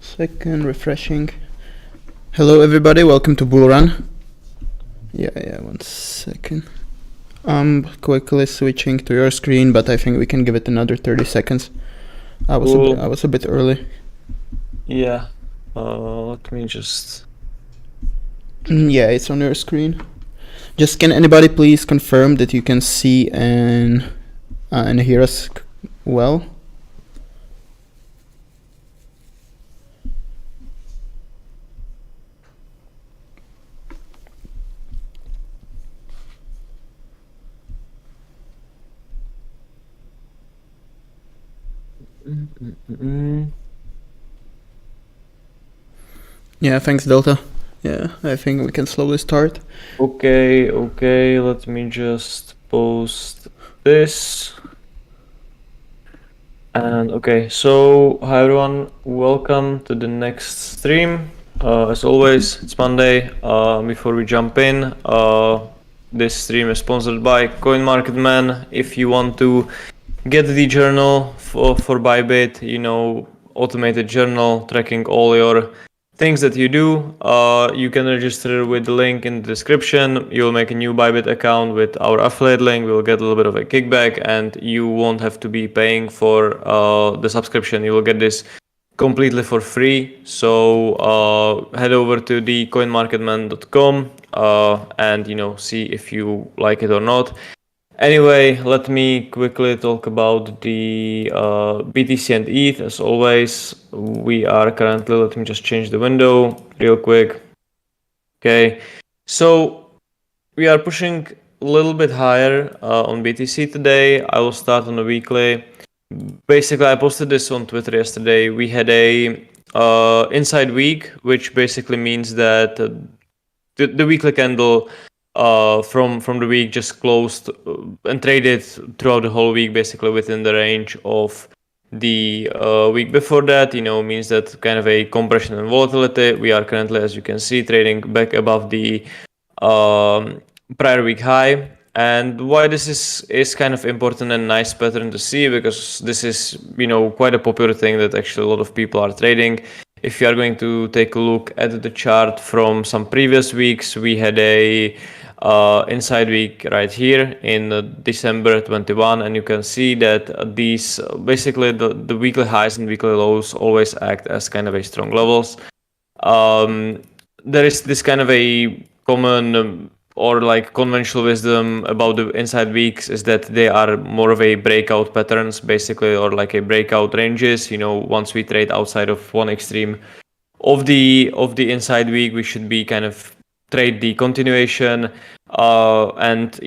Second, refreshing. Hello everybody, welcome to Bull Run. Yeah, 1 second. I'm quickly switching to your screen, but I think we can give it another 30 seconds. I was a bit early. Yeah, let me just... Yeah, it's on your screen. Just can anybody please confirm that you can see and hear us well? Yeah, thanks Delta. Yeah, I think we can slowly start. Okay, let me just post this. And okay, so hi everyone, welcome to the next stream. As always, it's Monday. Before we jump in, this stream is sponsored by CoinMarketMan. If you want to get the journal for Bybit, automated journal tracking all your things that you do, you can register with the link in the description. You'll make a new Bybit account with our affiliate link. We'll get a little bit of a kickback, and you won't have to be paying for the subscription. You will get this completely for free. So head over to the coinmarketman.com and see if you like it or not. Anyway, let me quickly talk about the BTC and ETH. As always, we are currently, let me just change the window real quick. Okay, so we are pushing a little bit higher on BTC today. I will start on the weekly. Basically, I posted this on Twitter yesterday. We had a inside week, which basically means that the weekly candle from the week just closed and traded throughout the whole week, basically within the range of the week before that. Means that kind of a compression and volatility. We are currently, as you can see, trading back above the prior week high. And why this is kind of important and nice pattern to see, because this is quite a popular thing that actually a lot of people are trading. If you are going to take a look at the chart from some previous weeks, we had a inside week right here in December 21, and you can see that these basically the weekly highs and weekly lows always act as kind of a strong levels. There is this kind of a common or like conventional wisdom about the inside weeks is that they are more of a breakout patterns, basically, or like a breakout ranges. Once we trade outside of one extreme of the inside week, we should be kind of trade the continuation. And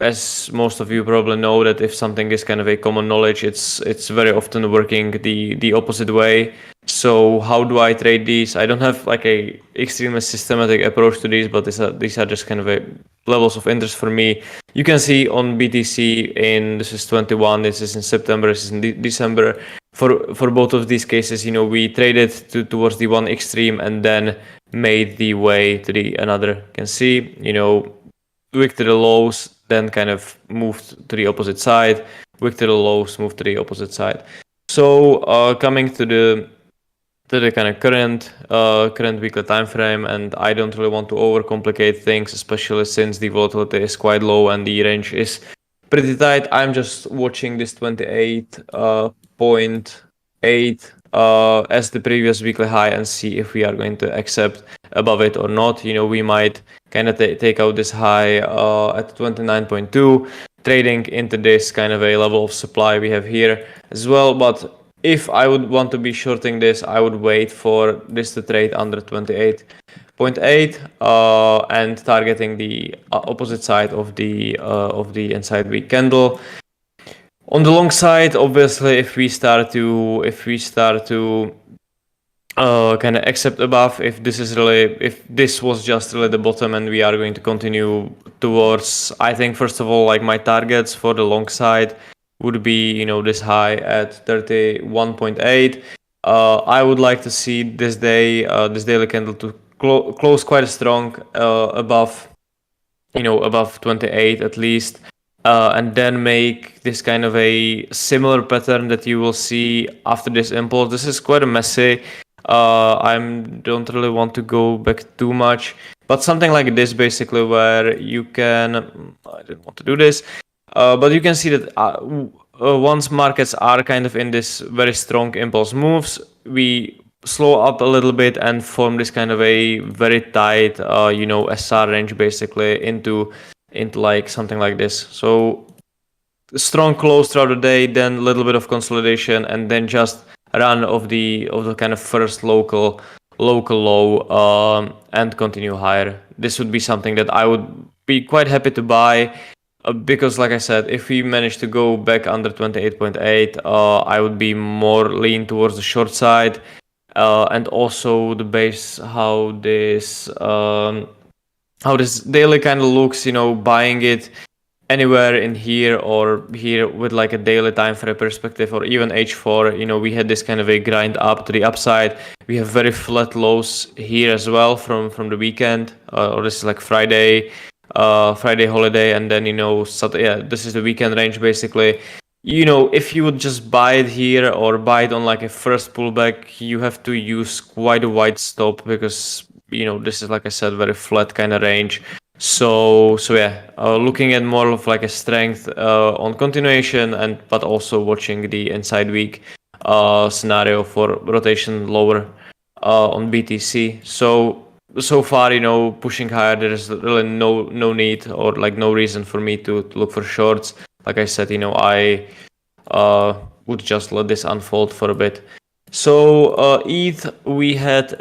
as most of you probably know, that if something is kind of a common knowledge, it's very often working the opposite way. So how do I trade these? I don't have like a extremely systematic approach to these, but these are just kind of a levels of interest for me. You can see on BTC this is 21, this is in September, this is in December. For both of these cases, we traded towards the one extreme and then made the way to the another. You can see, wick to the lows, then kind of moved to the opposite side. Wick to the lows, moved to the opposite side. So coming to the kind of current weekly time frame, and I don't really want to overcomplicate things, especially since the volatility is quite low and the range is pretty tight. I'm just watching this 28.8 as the previous weekly high and see if we are going to accept above it or not. We might kind of take out this high at 29.2, trading into this kind of a level of supply we have here as well. But if I would want to be shorting this, I would wait for this to trade under 28.8 and targeting the opposite side of the inside week candle. On the long side, obviously, if we start to kind of accept above, if this was just really the bottom and we are going to continue towards, I think first of all, like my targets for the long side would be this high at 31.8. I would like to see this daily candle to close quite strong above 28 at least. and then make this kind of a similar pattern that you will see after this impulse. This is quite a messy. I don't really want to go back too much, but something like this basically, where you can, I didn't want to do this, but you can see that once markets are kind of in this very strong impulse moves, we slow up a little bit and form this kind of a very tight, SR range basically into like something like this. So strong close throughout the day, then a little bit of consolidation, and then just run of the kind of first local low, and continue higher. This would be something that I would be quite happy to buy. Because like I said, if we manage to go back under 28.8, I would be more lean towards the short side. And also the base, how this daily kind of looks, buying it anywhere in here or here with like a daily time frame perspective, or even H4, we had this kind of a grind up to the upside. We have very flat lows here as well from the weekend, or this is like Friday holiday, and then this is the weekend range basically. If you would just buy it here or buy it on like a first pullback, you have to use quite a wide stop, because this is, like I said, very flat kind of range. So yeah, looking at more of like a strength on continuation, but also watching the inside week scenario for rotation lower on BTC. So far, pushing higher, there is really no need or like no reason for me to look for shorts. Like I said, I would just let this unfold for a bit. So ETH, we had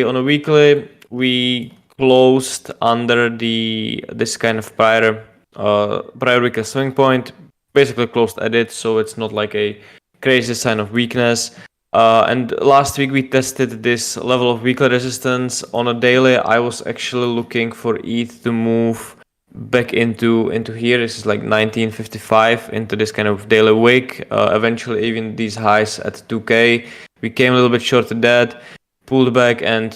on a weekly, we closed under this kind of prior weekly swing point, basically closed at it, so it's not like a crazy sign of weakness. And last week we tested this level of weekly resistance on a daily. I was actually looking for ETH to move back into here. This is like 1955, into this kind of daily wick. Eventually even these highs at 2K. We came a little bit short of that, pulled back, and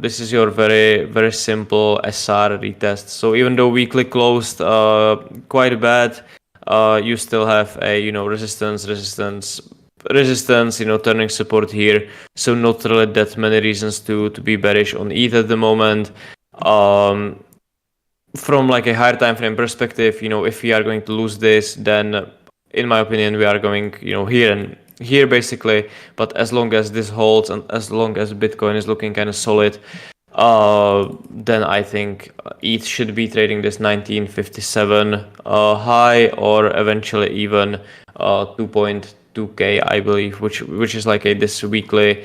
this is your very, very simple SR retest. So even though weekly closed quite bad, you still have a resistance, turning support here. So not really that many reasons to be bearish on ETH at the moment. From like a higher time frame perspective, if we are going to lose this, then in my opinion we are going here and here basically. But as long as this holds and as long as Bitcoin is looking kind of solid, then I think ETH should be trading this 1957 high, or eventually even 2.2K, I believe, which is like this weekly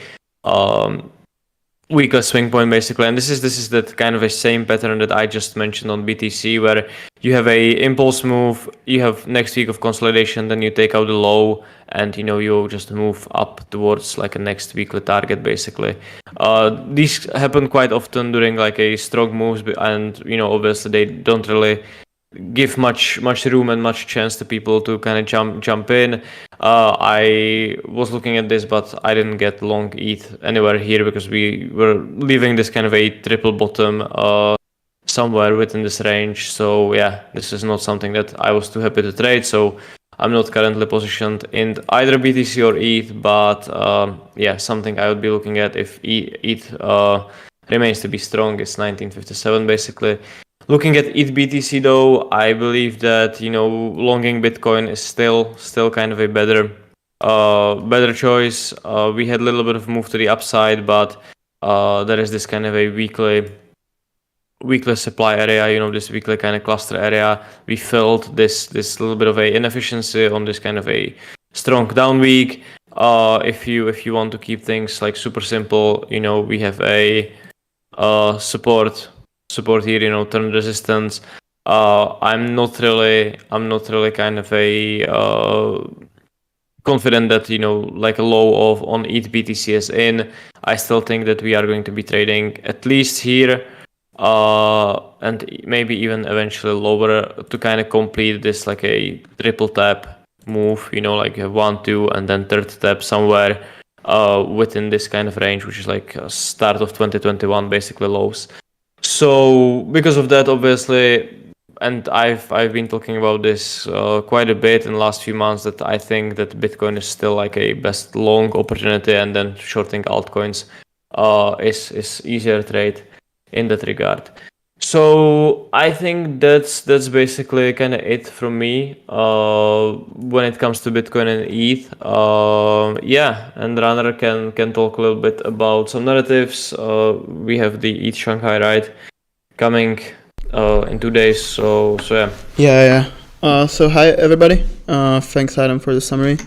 weaker swing point basically. And this is that kind of a same pattern that I just mentioned on BTC, where you have a impulse move, you have next week of consolidation, then you take out the low, and you just move up towards like a next weekly target basically. These happen quite often during like a strong moves, and obviously they don't really give much room and much chance to people to kind of jump in. I was looking at this, but I didn't get long ETH anywhere here, because we were leaving this kind of a triple bottom somewhere within this range. So yeah, this is not something that I was too happy to trade. So I'm not currently positioned in either BTC or ETH, but yeah, something I would be looking at if ETH remains to be strong is 1957 basically. Looking at ETH BTC though, I believe that longing Bitcoin is still kind of a better choice. We had a little bit of move to the upside, but there is this kind of a weekly supply area, this weekly kind of cluster area. We felt this little bit of a inefficiency on this kind of a strong down week. If you want to keep things like super simple, we have a support here, turn resistance. I'm not really kind of a confident that like a low of on ETH BTC is in. I still think that we are going to be trading at least here, and maybe even eventually lower, to kind of complete this like a triple tap move, like a 1, 2, and then third tap somewhere within this kind of range, which is like start of 2021 basically lows. So because of that, obviously and I've been talking about this quite a bit in the last few months, that I think that Bitcoin is still like a best long opportunity, and then shorting altcoins is easier trade in that regard. So I think that's basically kind of it from me when it comes to Bitcoin and ETH. Yeah, and Runner can talk a little bit about some narratives. We have the ETH Shanghai ride coming in 2 days. So yeah. Yeah. So hi everybody. Thanks Adam for the summary.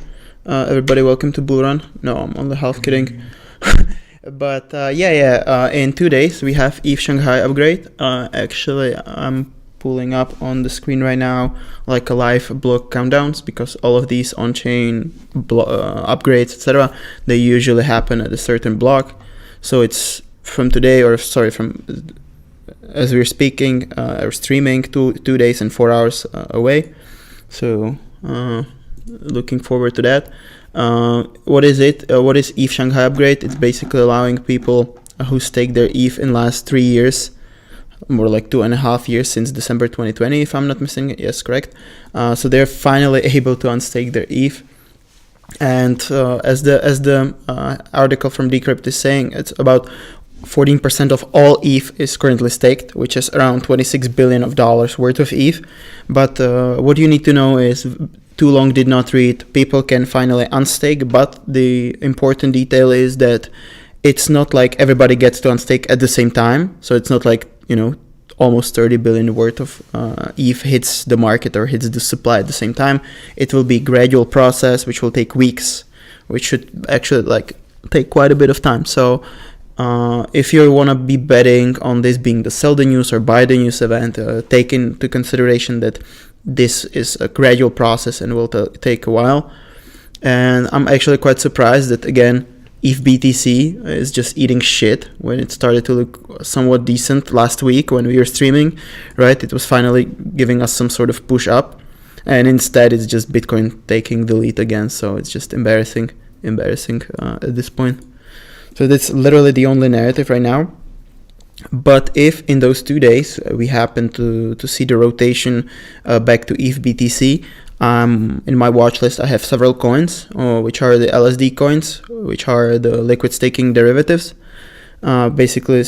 Everybody, welcome to Bull Run. No, I'm only half kidding. But in 2 days we have ETH Shanghai upgrade. Actually, I'm pulling up on the screen right now like a live block countdowns, because all of these on-chain upgrades, etc., they usually happen at a certain block. So it's from today, from as we're speaking or streaming, 2 days and 4 hours away. So looking forward to that. What is it? What is ETH Shanghai upgrade? It's basically allowing people who stake their ETH in last 3 years, more like 2.5 years since December 2020, if I'm not missing. Yes, correct. So they're finally able to unstake their ETH. And as the article from Decrypt is saying, it's about 14% of all ETH is currently staked, which is around $26 billion worth of ETH. But what you need to know is, too long did not read, people can finally unstake, but the important detail is that it's not like everybody gets to unstake at the same time. So it's not like, almost 30 billion worth of ETH hits the market or hits the supply at the same time. It will be a gradual process, which will take weeks, which should actually take quite a bit of time. So if you want to be betting on this being the sell the news or buy the news event, take into consideration that this is a gradual process and will take a while. And I'm actually quite surprised that, again, ETH BTC is just eating shit when it started to look somewhat decent last week when we were streaming, right? It was finally giving us some sort of push up, and instead it's just Bitcoin taking the lead again. So it's just embarrassing at this point. So that's literally the only narrative right now. But if in those 2 days we happen to see the rotation back to ETH BTC, in my watch list I have several coins, which are the LSD coins, which are the liquid staking derivatives. Basically,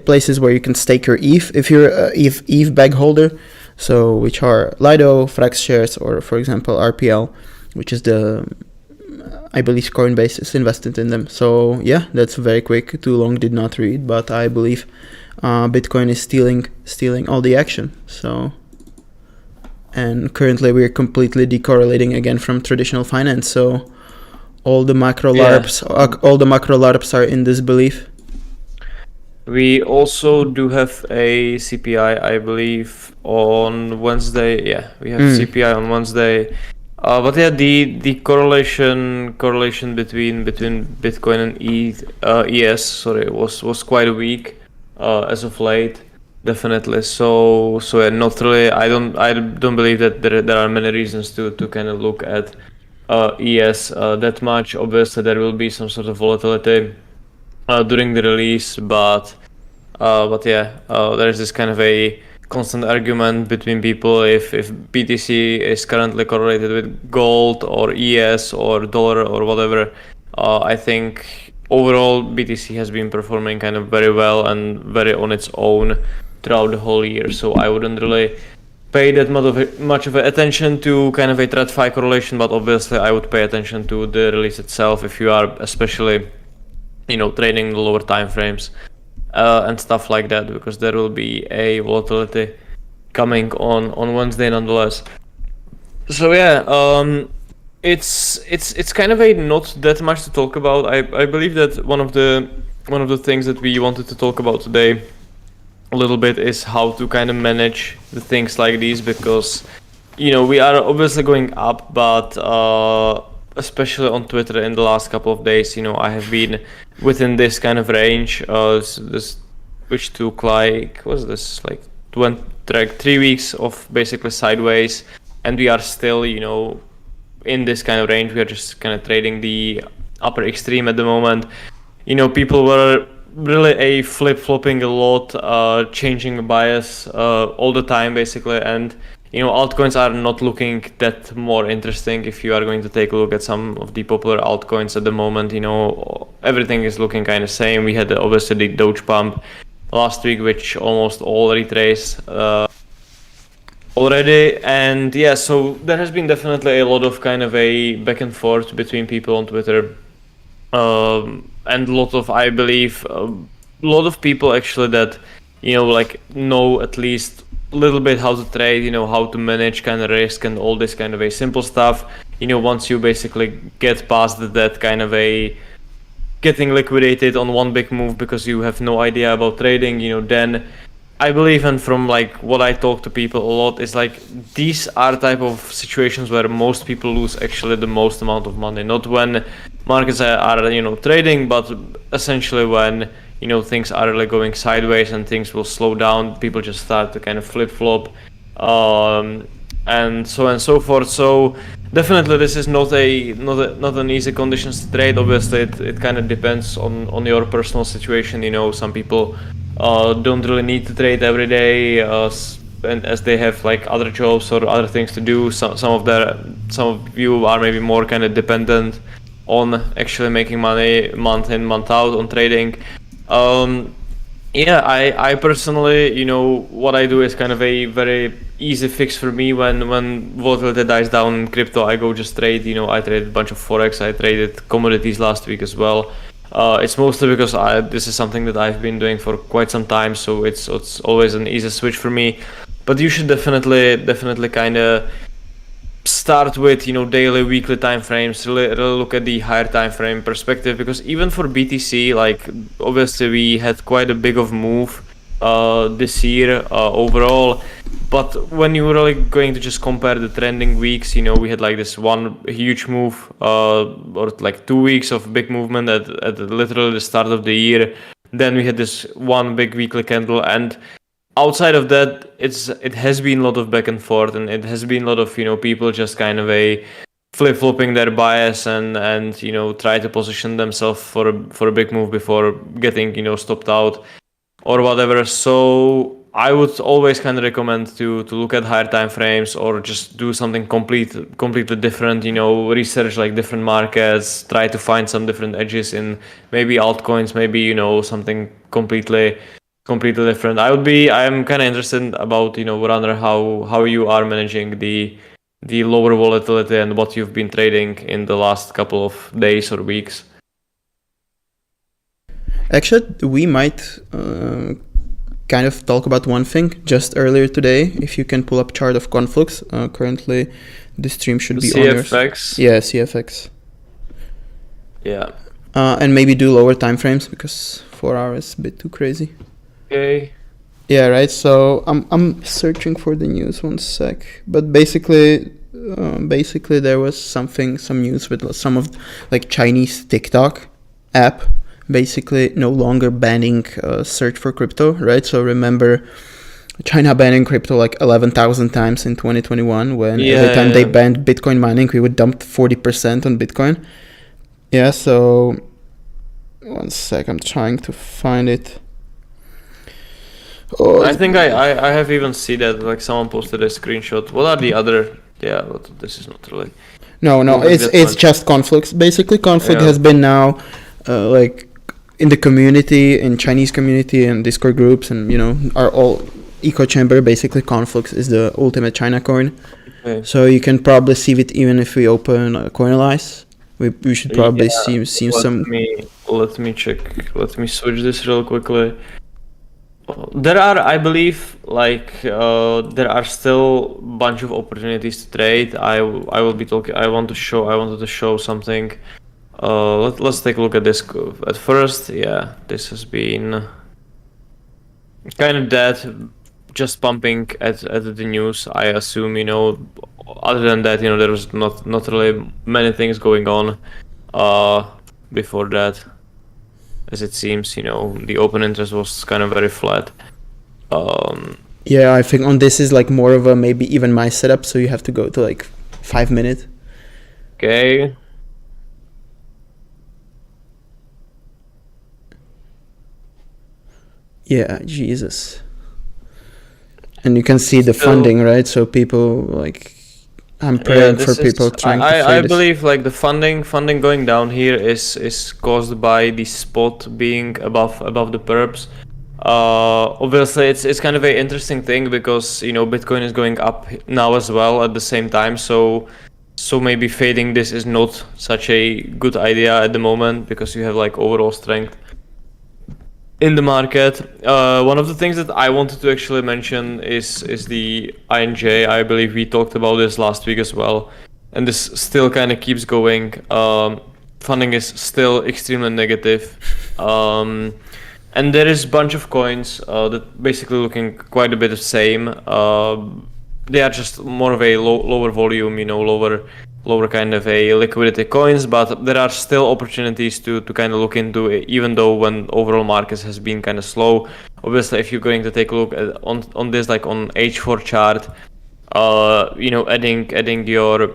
places where you can stake your ETH if you're a ETH bag holder. So which are Lido, Frax shares, or for example RPL, which is I believe Coinbase is invested in them. So yeah, that's very quick. Too long did not read, but I believe Bitcoin is stealing all the action. So, and currently we're completely decorrelating again from traditional finance. So all the macro LARPs are in disbelief. We also do have a CPI, I believe, on Wednesday. Yeah, we have CPI on Wednesday. But yeah, the correlation between Bitcoin and ES was quite weak as of late, definitely. So yeah, not really. I don't believe that there are many reasons to kind of look at ES that much. Obviously, there will be some sort of volatility during the release, but yeah, there is this kind of a constant argument between people if BTC is currently correlated with gold or ES or dollar or whatever. I think overall BTC has been performing kind of very well and very on its own throughout the whole year. So I wouldn't really pay that much of attention to kind of a TradFi correlation, but obviously I would pay attention to the release itself if you are especially trading the lower time frames. And stuff like that, because there will be a volatility coming on Wednesday nonetheless. So yeah, it's kind of a not that much to talk about. I believe that one of the things that we wanted to talk about today a little bit is how to kind of manage the things like these, because we are obviously going up, but especially on Twitter in the last couple of days, I have been within this kind of range, which took like 3 weeks of basically sideways, and we are still, in this kind of range. We are just kind of trading the upper extreme at the moment. People were really a flip-flopping a lot, changing bias all the time basically, and altcoins are not looking that more interesting. If you are going to take a look at some of the popular altcoins at the moment, everything is looking kind of same. We had obviously the Doge pump last week, which almost all retraced already, and yeah, so there has been definitely a lot of kind of a back and forth between people on Twitter, and a lot of, I believe, a lot of people actually that know at least a little bit how to trade, how to manage kind of risk and all this kind of a simple stuff. Once you basically get past that kind of a getting liquidated on one big move because you have no idea about trading, then I believe, and from what I talk to people a lot, is these are type of situations where most people lose actually the most amount of money. Not when markets are trading, but essentially when things are really going sideways and things will slow down. People just start to kind of flip flop, and so on and so forth. So definitely this is not an easy conditions to trade. Obviously it kind of depends on your personal situation. Some people don't really need to trade every day, and as they have other jobs or other things to do. Some of you are maybe more kind of dependent on actually making money month in, month out on trading. Yeah, I personally, what I do is kind of a very easy fix for me. When volatility dies down in crypto, I go just trade. I traded a bunch of forex, I traded commodities last week as well. It's mostly because this is something that I've been doing for quite some time, so it's always an easy switch for me. But you should definitely kind of start with daily, weekly time frames. Really look at the higher time frame perspective, because even for BTC, obviously we had quite a big of move this year overall. But when you're really going to just compare the trending weeks, we had this one huge move, or 2 weeks of big movement at literally the start of the year. Then we had this one big weekly candle, and outside of that, it has been a lot of back and forth, and it has been a lot of people just kind of a flip-flopping their bias and try to position themselves for a big move before getting stopped out or whatever. So I would always kind of recommend to look at higher time frames, or just do something completely different. Research different markets, try to find some different edges in maybe altcoins, maybe something completely different. I am kind of interested about Runner, how you are managing the lower volatility and what you've been trading in the last couple of days or weeks. Actually, we might kind of talk about one thing just earlier today. If you can pull up chart of Conflux, currently the stream should be on yours. CFX. Yeah, CFX. Yeah. And maybe do lower time frames, because 4 hours is a bit too crazy. Okay. Yeah, right. So I'm searching for the news, one sec. But basically there was some news with some of Chinese TikTok app basically no longer banning search for crypto, right? So remember, China banning crypto 11,000 times in 2021, when every time they banned Bitcoin mining, we would dump 40% on Bitcoin. Yeah, so one sec, I'm trying to find it. Oh, I think I have even seen that someone posted a screenshot. What are the other? Yeah, but this is not really. No, it's just Conflux. Basically, Conflux has been now in the community, in Chinese community and Discord groups, and are all echo chamber. Basically, Conflux is the ultimate China coin. Okay. So you can probably see it even if we open Coinalyze. We should probably see some. Let me check. Let me switch this real quickly. There are, I believe, there are still a bunch of opportunities to trade. I will be talking. I wanted to show something. Let's take a look at this at first. Yeah, this has been kind of dead, just pumping at the news. I assume other than that, there was not really many things going on before that. As it seems, the open interest was kind of very flat. Yeah, I think on this is more of a maybe even my setup, so you have to go to 5 minutes. Okay. Yeah, Jesus. And you can see the Still- funding, right? So people like, I'm praying for people trying to I trade this. believe like the funding going down here is caused by the spot being above the perps. Obviously it's kind of an interesting thing because Bitcoin is going up now as well at the same time, so maybe fading this is not such a good idea at the moment because you have like overall strength in the market. One of the things that I wanted to actually mention is the INJ. I believe we talked about this last week as well, and this still kind of keeps going. Funding is still extremely negative, and there is a bunch of coins that basically looking quite a bit the same. They are just more of a lower volume, lower kind of a liquidity coins, but there are still opportunities to kind of look into it, even though when overall markets has been kind of slow. Obviously, if you're going to take a look at on this like on H4 chart, adding your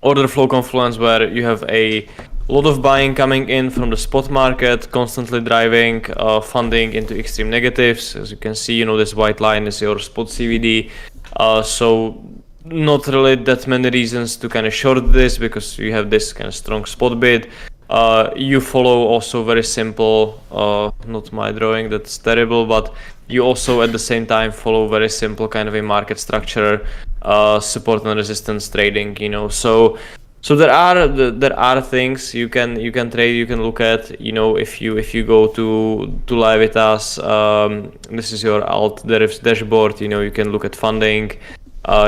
order flow confluence where you have a lot of buying coming in from the spot market, constantly driving funding into extreme negatives. As you can see, this white line is your spot CVD. So not really that many reasons to kind of short this because you have this kind of strong spot bid. You follow also very simple, not my drawing, that's terrible, but you also at the same time follow very simple kind of a market structure, support and resistance trading, so there are things you can trade, you can look at, if you go to live with us, this is your alt derivs dashboard, you can look at funding.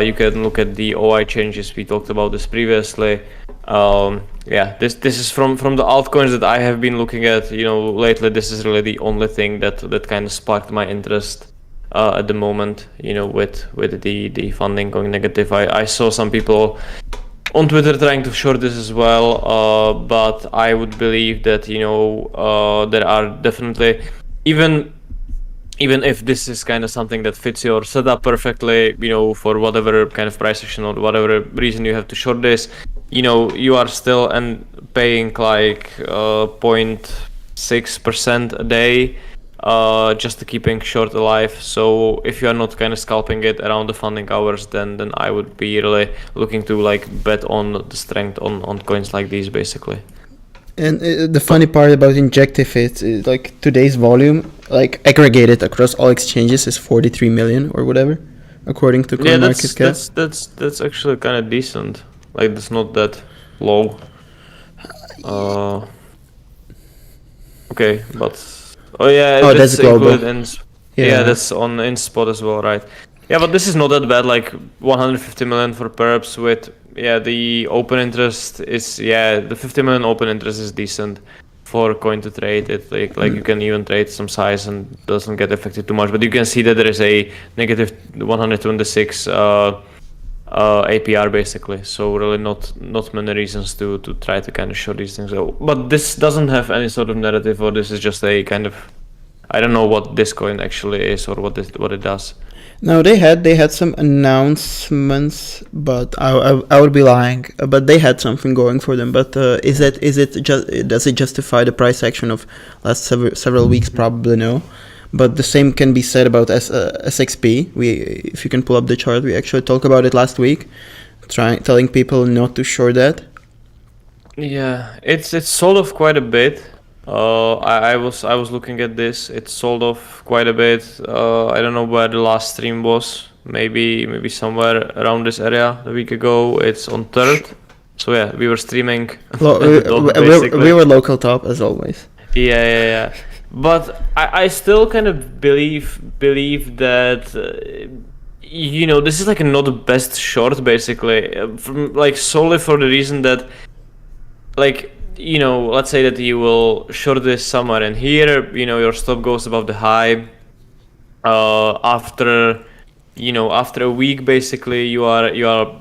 You can look at the OI changes. We talked about this previously. This is from the altcoins that I have been looking at. Lately, this is really the only thing that kind of sparked my interest at the moment. With the funding going negative. I saw some people on Twitter trying to short this as well. But I would believe that there are definitely even if this is kind of something that fits your setup perfectly, for whatever kind of price action or whatever reason you have to short this, you are still paying like 0.6% a day just to keeping short alive. So if you are not kind of scalping it around the funding hours, then I would be really looking to like bet on the strength on coins like these basically. And the funny part about Injective is like today's volume, like aggregated across all exchanges, is 43 million or whatever, according to CoinMarketCap. That's actually kind of decent. Like it's not that low. Okay, but that's global. That's in spot as well, right? Yeah, but this is not that bad. Like 150 million for perps with. The open interest is the 50 million open interest is decent for coin to trade. It like you can even trade some size and doesn't get affected too much. But you can see that there is a negative 126 APR basically. So really not many reasons to try to kind of short these things. But this doesn't have any sort of narrative, or this is just a kind of, I don't know what this coin actually is or what it does. No, they had some announcements, but I would be lying. But they had something going for them. But does it justify the price action of last several weeks? Probably no. But the same can be said about SXP. If you can pull up the chart, we actually talked about it last week, telling people not to short that. Yeah, it's sold off quite a bit. I was looking at this. It sold off quite a bit. I don't know where the last stream was. Maybe somewhere around this area a week ago. It's on 3rd. So yeah, we were streaming. We were local top as always. Yeah. But I still kind of believe that this is like not the best short basically, solely for the reason that let's say that you will short this somewhere in here, your stop goes above the high. After a week, basically, you are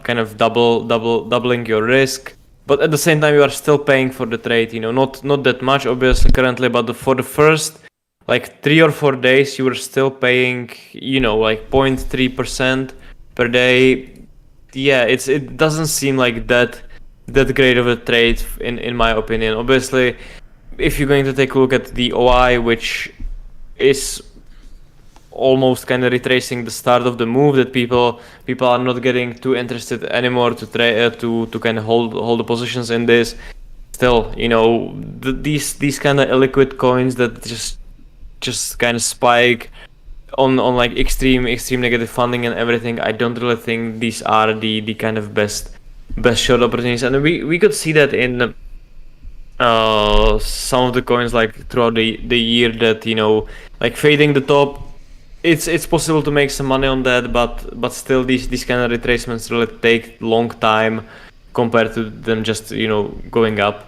kind of doubling your risk. But at the same time, you are still paying for the trade, not that much, obviously, currently, but for the first, 3 or 4 days, you were still paying, 0.3% per day. Yeah, it doesn't seem like that great of a trade in my opinion. Obviously, if you're going to take a look at the OI, which is almost kind of retracing the start of the move, that people are not getting too interested anymore to try to kind of hold the positions in this. Still, these kind of illiquid coins that just kind of spike on like extreme negative funding and everything, I don't really think these are the kind of best short opportunities. And we could see that in some of the coins like throughout the year, that like fading the top, it's possible to make some money on that, but still these kind of retracements really take long time compared to them just going up.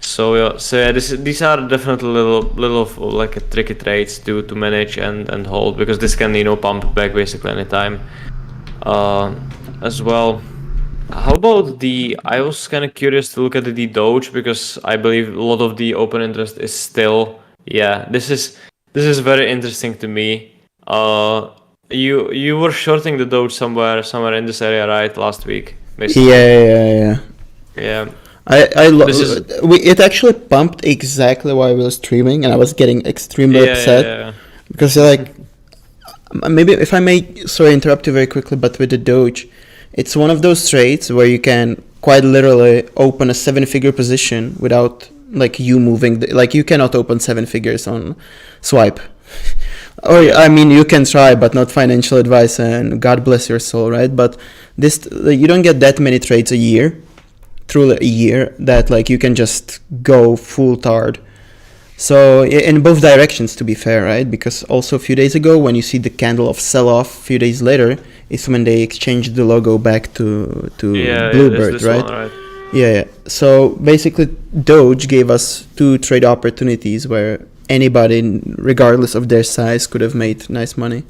So these are definitely little of like a tricky trades to manage and hold, because this can pump back basically anytime as well. How about I was kind of curious to look at the Doge, because I believe a lot of the open interest is still, this is very interesting to me. You were shorting the Doge somewhere in this area, right, last week, basically? Yeah. It actually pumped exactly while we were streaming, and I was getting extremely upset because maybe if I may, sorry, interrupt you very quickly, but with the Doge, it's one of those trades where you can quite literally open a 7-figure position without like you moving. Like you cannot open 7 figures on swipe. Or I mean, you can try, but not financial advice, and God bless your soul, right? But this, you don't get that many trades a year, truly a year, that like you can just go full tard. So in both directions, to be fair, right? Because also a few days ago, when you see the candle of sell-off, a few days later, is when they exchanged the logo back to Bluebird, right? One, right? Yeah. So basically, Doge gave us 2 trade opportunities where anybody, regardless of their size, could have made nice money.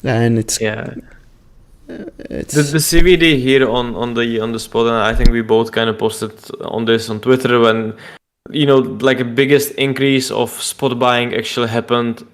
And it's the CVD here on the spot, and I think we both kind of posted on this on Twitter, when like a biggest increase of spot buying actually happened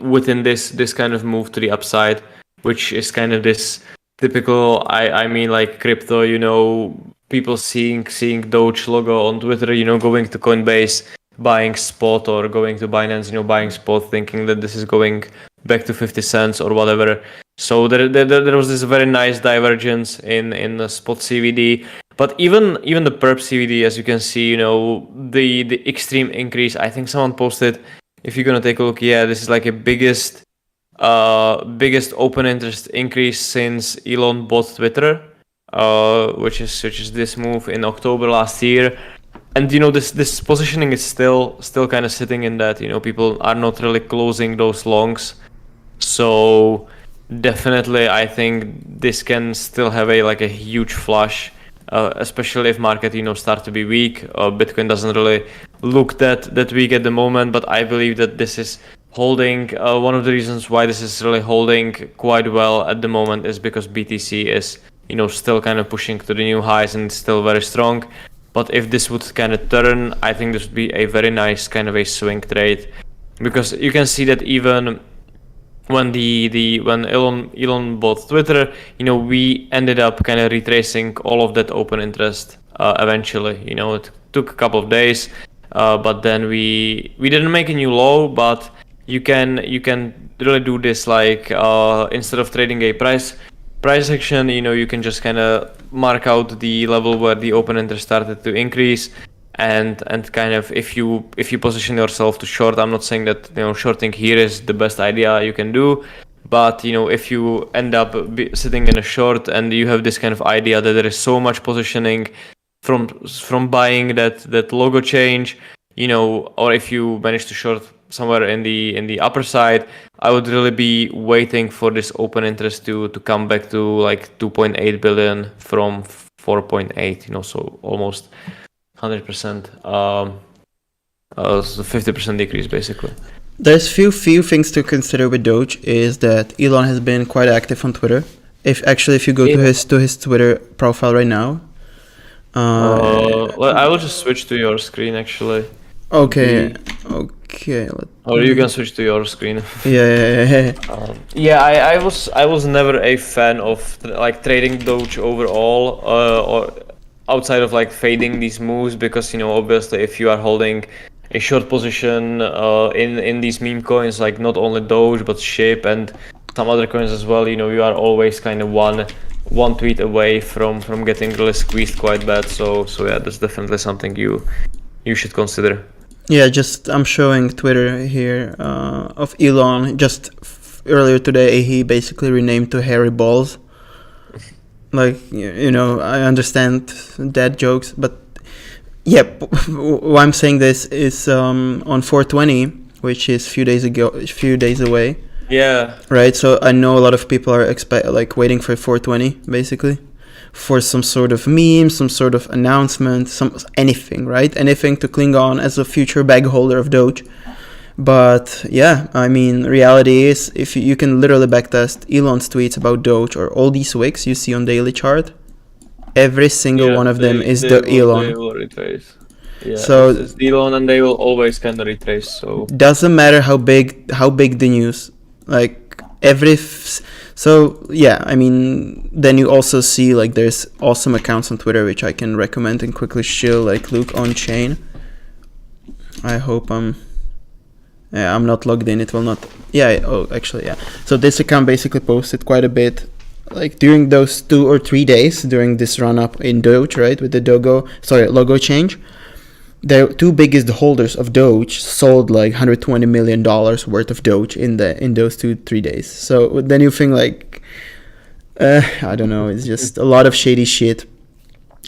within this kind of move to the upside, which is kind of this typical, I mean like crypto, people seeing Doge logo on Twitter, going to Coinbase, buying spot, or going to Binance, buying spot, thinking that this is going back to 50 cents or whatever. So there was this very nice divergence in the spot CVD. But even the perp CVD, as you can see, the extreme increase. I think someone posted, if you're gonna take a look, this is like a biggest open interest increase since Elon bought Twitter, which is this move in October last year. And this positioning is still kind of sitting in that, people are not really closing those longs. So definitely I think this can still have a huge flush, especially if market start to be weak. Bitcoin doesn't really look that weak at the moment, but I believe that this is holding. One of the reasons why this is really holding quite well at the moment is because BTC is still kind of pushing to the new highs and still very strong. But if this would kind of turn, I think this would be a very nice kind of a swing trade, because you can see that even when when Elon bought Twitter, we ended up kind of retracing all of that open interest eventually. It took a couple of days, but then we didn't make a new low. But you can really do this, like instead of trading a price action, you can just kind of mark out the level where the open interest started to increase, and kind of if you position yourself to short. I'm not saying that shorting here is the best idea you can do, but if you end up sitting in a short and you have this kind of idea that there is so much positioning from buying that logo change, or if you manage to short somewhere in the upper side, I would really be waiting for this open interest to come back to like 2.8 billion from 4.8, so almost 100%, so 50% decrease basically. There's few things to consider with Doge. Is that Elon has been quite active on Twitter. If you go to his Twitter profile right now, well, I will just switch to your screen actually. Okay. Or you can switch to your screen. Yeah. I was never a fan of like trading Doge overall, or outside of like fading these moves, because obviously if you are holding a short position in these meme coins, like not only Doge but SHIB and some other coins as well, you are always kind of one tweet away from getting really squeezed quite bad. So yeah, that's definitely something you should consider. Yeah, I'm showing Twitter here of Elon. Just earlier today, he basically renamed to Hairy Balls. Like, I understand dad jokes, but yeah, why I'm saying this is on 420, which is a few days away. Yeah. Right. So I know a lot of people are waiting for 420, basically, for some sort of meme, some sort of announcement, anything, right? Anything to cling on as a future bag holder of Doge. But yeah, I mean, reality is, if you can literally backtest Elon's tweets about Doge or all these wicks you see on daily chart, every single one of them is Elon. They will retrace. Yeah, so it's Elon, and they will always kind of retrace. So doesn't matter how big the news, like so yeah, I mean, then you also see like there's awesome accounts on Twitter which I can recommend and quickly shill, like Luke on Chain. I hope I'm not logged in. It will not. Yeah. Oh, actually, yeah. So this account basically posted quite a bit, like during those 2 or 3 days during this run up in Doge, right? With the logo change. The two biggest holders of Doge sold like $120 million worth of Doge in those 2-3 days. So then you think like, I don't know. It's just a lot of shady shit.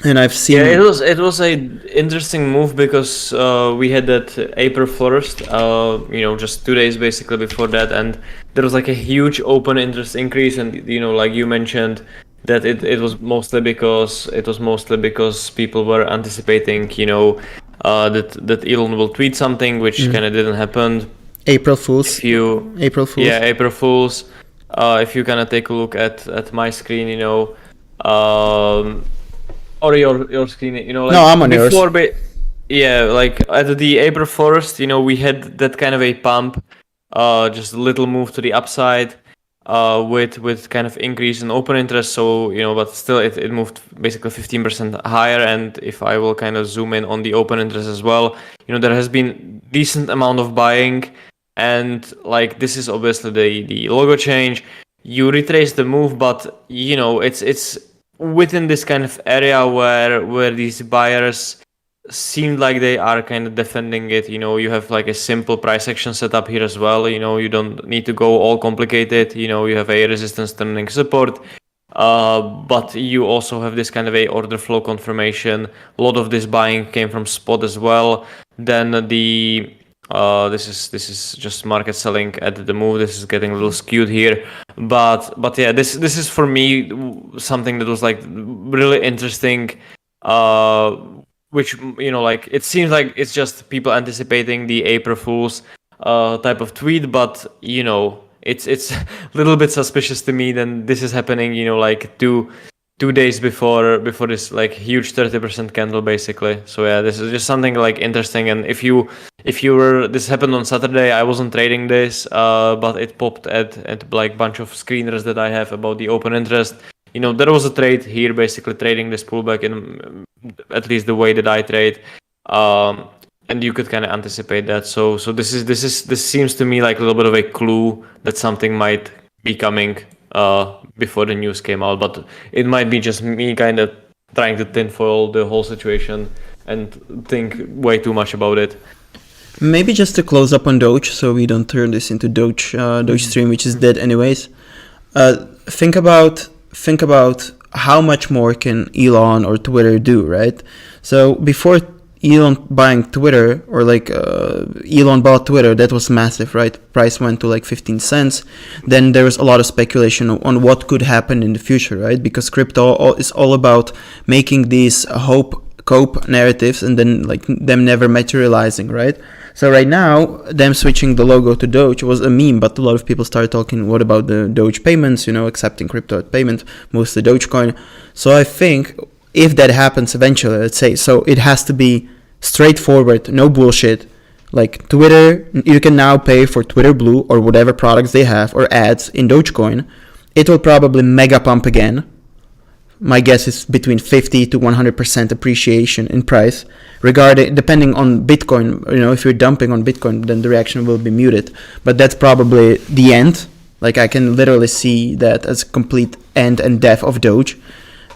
And I've seen. Yeah, it was a interesting move because we had that April 1st, just 2 days basically before that, and there was like a huge open interest increase, and like you mentioned, that it was mostly because people were anticipating, that Elon will tweet something, which kind of didn't happen. April Fools. April Fools. Yeah, April Fools. If you kind of take a look at my screen, or your screen, like no, I'm on yours. Yeah, like at the April 1st, we had that kind of a pump, just a little move to the upside, with kind of increase in open interest. So, but still it moved basically 15% higher. And if I will kind of zoom in on the open interest as well, there has been decent amount of buying, and like this is obviously the logo change. You retrace the move, but it's within this kind of area where these buyers seem like they are kind of defending it. You have like a simple price action setup here as well. You don't need to go all complicated. You have a resistance turning support, but you also have this kind of a order flow confirmation. A lot of this buying came from spot as well. Then this is just market selling at the move. This is getting a little skewed here, but yeah, this is for me something that was like really interesting, which like it seems like it's just people anticipating the April Fools type of tweet, but it's a little bit suspicious to me. Then this is happening like two days before this like huge 30% candle basically. So yeah, this is just something like interesting. And if you were, this happened on Saturday, I wasn't trading this, but it popped at like bunch of screeners that I have about the open interest. There was a trade here basically trading this pullback in at least the way that I trade, and you could kind of anticipate that. So this seems to me like a little bit of a clue that something might be coming before the news came out, but it might be just me kind of trying to tinfoil the whole situation and think way too much about it. Maybe just to close up on Doge, so we don't turn this into Doge stream, which is dead anyways. Think about how much more can Elon or Twitter do, right? So before Elon buying Twitter, or like Elon bought Twitter, that was massive, right? Price went to like 15 cents. Then there was a lot of speculation on what could happen in the future, right? Because crypto is all about making these cope narratives and then like them never materializing, right? So right now, them switching the logo to Doge was a meme, but a lot of people started talking, what about the Doge payments, accepting crypto payment, mostly Dogecoin. So I think if that happens eventually, let's say, so it has to be straightforward, no bullshit. Like Twitter, you can now pay for Twitter Blue or whatever products they have or ads in Dogecoin. It will probably mega pump again. my guess is between 50 to 100% appreciation in price. Depending on Bitcoin, if you're dumping on Bitcoin, then the reaction will be muted. But that's probably the end. Like, I can literally see that as a complete end and death of Doge,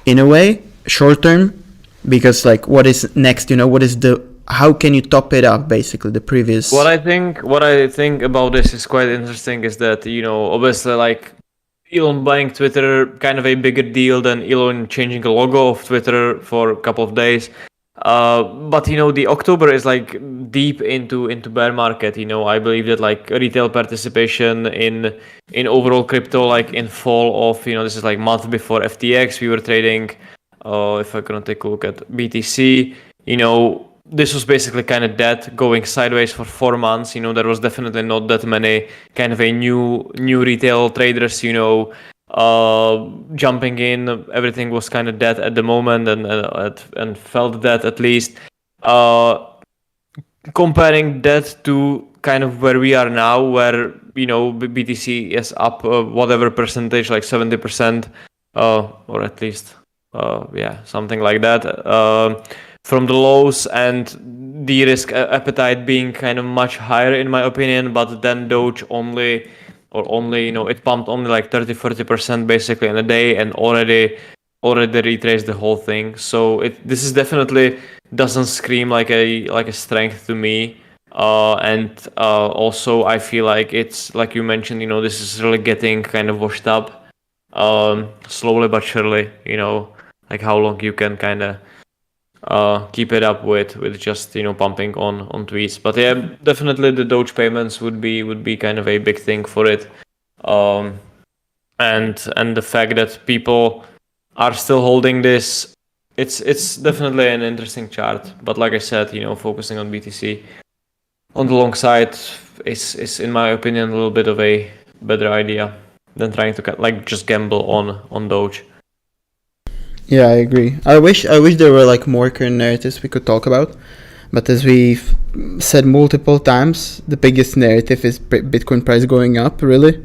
in a way, short term, because like, what is next? How can you top it up? Basically, the previous. What I think about this is quite interesting is that obviously like Elon buying Twitter kind of a bigger deal than Elon changing the logo of Twitter for a couple of days. But the October is like deep into bear market. I believe that like retail participation in overall crypto, like in fall of this is like month before FTX, we were trading. If I'm gonna take a look at BTC, this was basically kind of dead, going sideways for 4 months. There was definitely not that many kind of a new retail traders, jumping in. Everything was kind of dead at the moment, and felt that at least. Comparing that to kind of where we are now, where BTC is up whatever percentage, like 70%, or at least something like that. From the lows, and the risk appetite being kind of much higher in my opinion, but then Doge only it pumped only like 30-40% basically in a day, and already retraced the whole thing. So this is definitely doesn't scream like a strength to me, and also I feel like it's like you mentioned, this is really getting kind of washed up, slowly but surely. Like how long you can kind of keep it up with just pumping on tweets. But yeah, definitely the Doge payments would be kind of a big thing for it, and the fact that people are still holding this, it's definitely an interesting chart. But like I said, focusing on BTC on the long side is in my opinion a little bit of a better idea than trying to like just gamble on Doge. Yeah, I agree. I wish there were like more current narratives we could talk about, but as we've said multiple times, the biggest narrative is Bitcoin price going up. Really,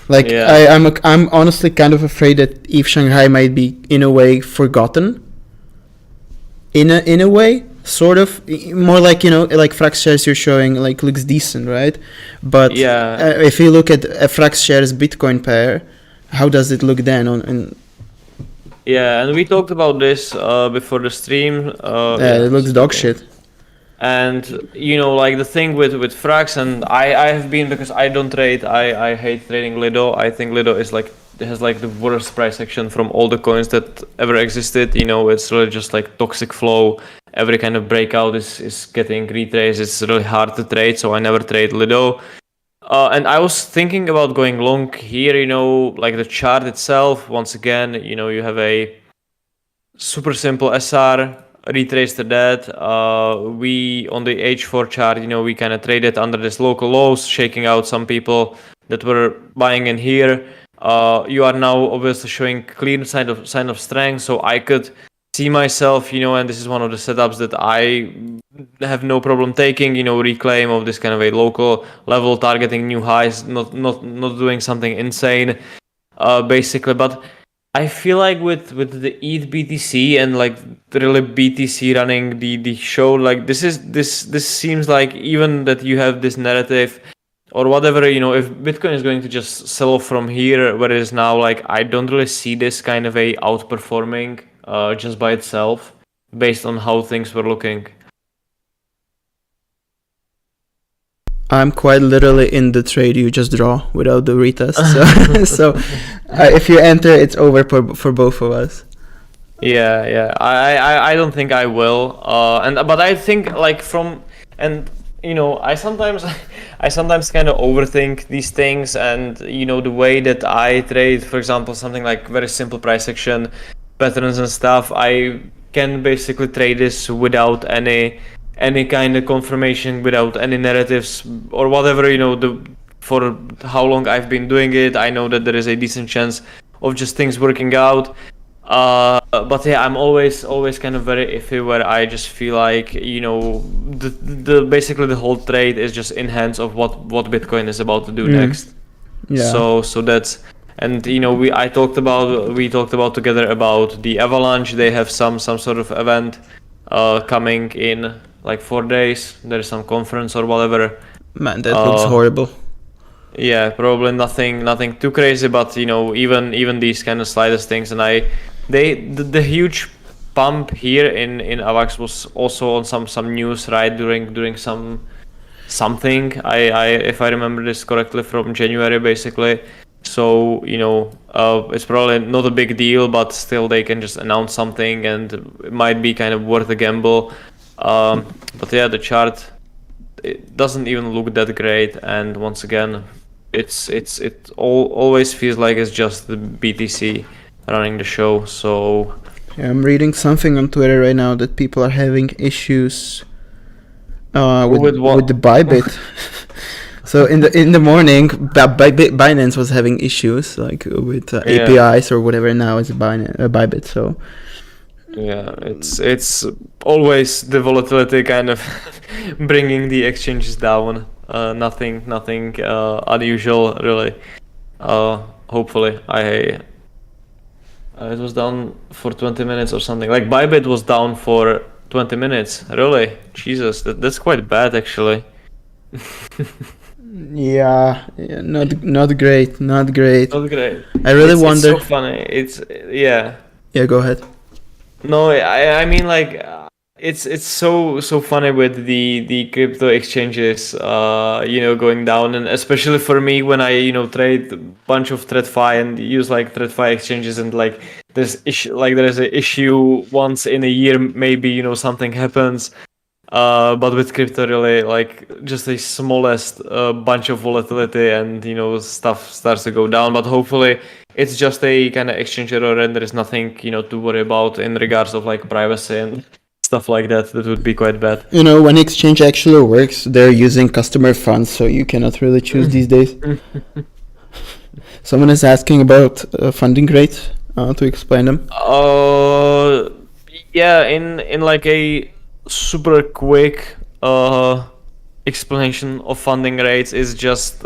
like yeah. I'm honestly kind of afraid that ETH Shanghai might be in a way forgotten. In a way, sort of more like like Frax shares you're showing like looks decent, right? But yeah, if you look at a Frax shares Bitcoin pair, how does it look then Yeah, and we talked about this before the stream. It looks dog shit. And like the thing with Frax, and I have been, because I don't trade. I hate trading Lido. I think Lido has the worst price action from all the coins that ever existed. It's really just like toxic flow. Every kind of breakout is getting retraced. It's really hard to trade, so I never trade Lido. And I was thinking about going long here, like the chart itself. Once again, you have a super simple SR, retraced that. We, on the H4 chart, we kind of traded under this local lows, shaking out some people that were buying in here. You are now obviously showing clear sign of strength, so I could see myself, and this is one of the setups that I have no problem taking, reclaim of this kind of a local level, targeting new highs, not doing something insane, basically. But I feel like with the ETH BTC and like really BTC running the show, like this seems like, even that you have this narrative or whatever, if Bitcoin is going to just sell off from here where it is now, like I don't really see this kind of a outperforming just by itself, based on how things were looking. I'm quite literally in the trade you just draw without the retest. So if you enter, it's over for both of us. Yeah. I don't think I will. But I think like I sometimes kind of overthink these things, and the way that I trade, for example, something like very simple price action patterns and stuff, I can basically trade this without any kind of confirmation, without any narratives or whatever, for how long I've been doing it. I know that there is a decent chance of just things working out. But yeah, I'm always kind of very iffy, where I just feel like, the basically the whole trade is just in hands of what Bitcoin is about to do next. Yeah. So that's And we talked about together about the Avalanche. They have some sort of event coming in like 4 days. There's some conference or whatever. Man, that looks horrible. Yeah, probably nothing too crazy, but even these kind of slightest things. And the huge pump here in AVAX was also on some news, right, during something. I if I remember this correctly, from January basically. So it's probably not a big deal, but still they can just announce something and it might be kind of worth a gamble. But yeah, the chart, it doesn't even look that great, and once again it always feels like it's just the BTC running the show. So yeah, I'm reading something on Twitter right now that people are having issues with the Bybit. So in the morning, Binance was having issues like with APIs or whatever. Now it's Bybit. So yeah, it's always the volatility kind of bringing the exchanges down. Nothing unusual really. Hopefully, it was down for 20 minutes or something. Like Bybit was down for 20 minutes. Really, Jesus, that's quite bad actually. Yeah, not great. Not great. I really wonder. It's so funny. Yeah. Yeah, go ahead. No, I mean like it's so funny with the crypto exchanges going down, and especially for me when I trade a bunch of TradFi and use like TradFi exchanges, and like there's an issue once in a year, maybe something happens. But with crypto, really, like just the smallest bunch of volatility, and stuff starts to go down. But hopefully, it's just a kind of exchange error, and there is nothing to worry about in regards of like privacy and stuff like that. That would be quite bad. When exchange actually works, they're using customer funds, so you cannot really choose these days. Someone is asking about funding rates. To explain them. Yeah, in like a super quick explanation of funding rates is just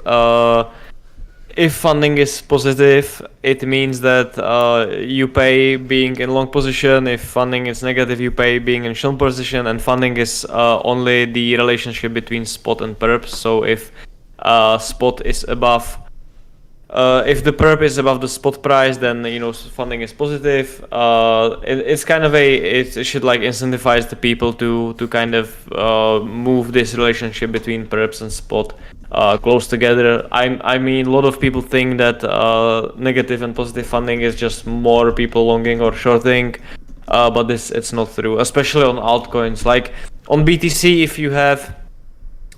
if funding is positive, it means that you pay being in long position. If funding is negative, you pay being in short position, and funding is only the relationship between spot and perp. So if spot is above if the perp is above the spot price, then funding is positive. It's kind of it should like incentivize the people to kind of move this relationship between perps and spot close together. I mean, a lot of people think that negative and positive funding is just more people longing or shorting, but it's not true, especially on altcoins. Like on BTC, if you have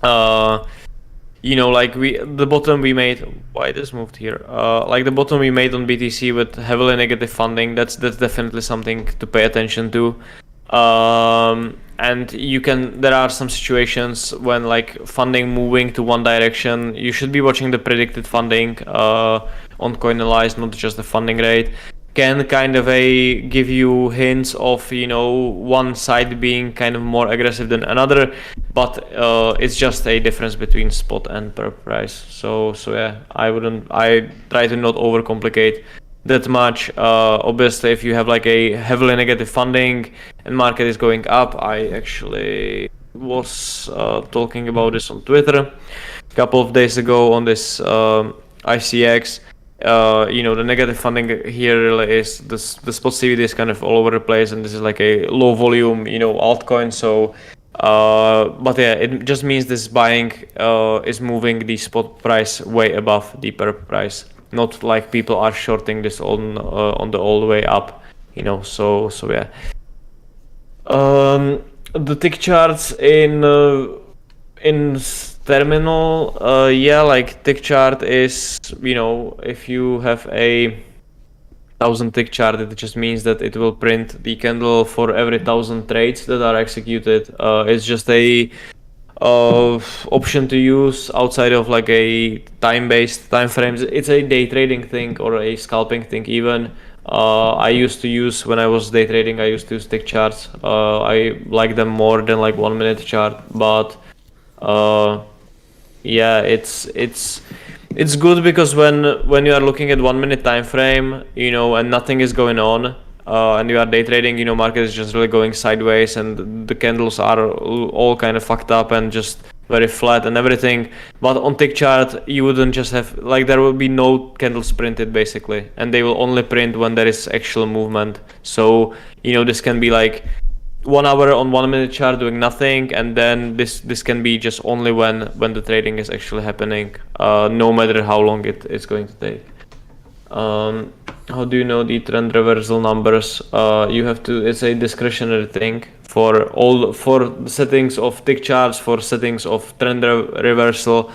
like the bottom we made. Why this moved here? Like the bottom we made on BTC with heavily negative funding. That's definitely something to pay attention to. And there are some situations when like funding moving to one direction. You should be watching the predicted funding on Coinalyze, not just the funding rate. Can kind of give you hints of one side being kind of more aggressive than another, but it's just a difference between spot and perp price. So yeah, I try to not overcomplicate that much. Obviously, if you have like a heavily negative funding and market is going up, I actually was talking about this on Twitter a couple of days ago on this ICX. The negative funding here really is the spot CVD is kind of all over the place, and this is like a low volume, altcoin. So, but yeah, it just means this buying is moving the spot price way above the perp price. Not like people are shorting this on the all the way up, So yeah. The tick charts in terminal, like tick chart is, if you have a 1,000 tick chart, it just means that it will print the candle for every 1,000 trades that are executed. It's just a option to use outside of like a time-based time frames. It's a day trading thing or a scalping thing even. I used to use, when I was day trading, I used to use tick charts. I like them more than like 1 minute chart, but yeah, it's It's good because when you are looking at 1 minute time frame, and nothing is going on, and you are day trading, market is just really going sideways, and the candles are all kind of fucked up and just very flat and everything. But on tick chart, you wouldn't just have there will be no candles printed basically, and they will only print when there is actual movement. So this can be 1 hour on 1 minute chart doing nothing, and then this can be just only when the trading is actually happening, no matter how long it's going to take. How do you know the trend reversal numbers? You have to. It's a discretionary thing for the settings of tick charts, for settings of trend reversal,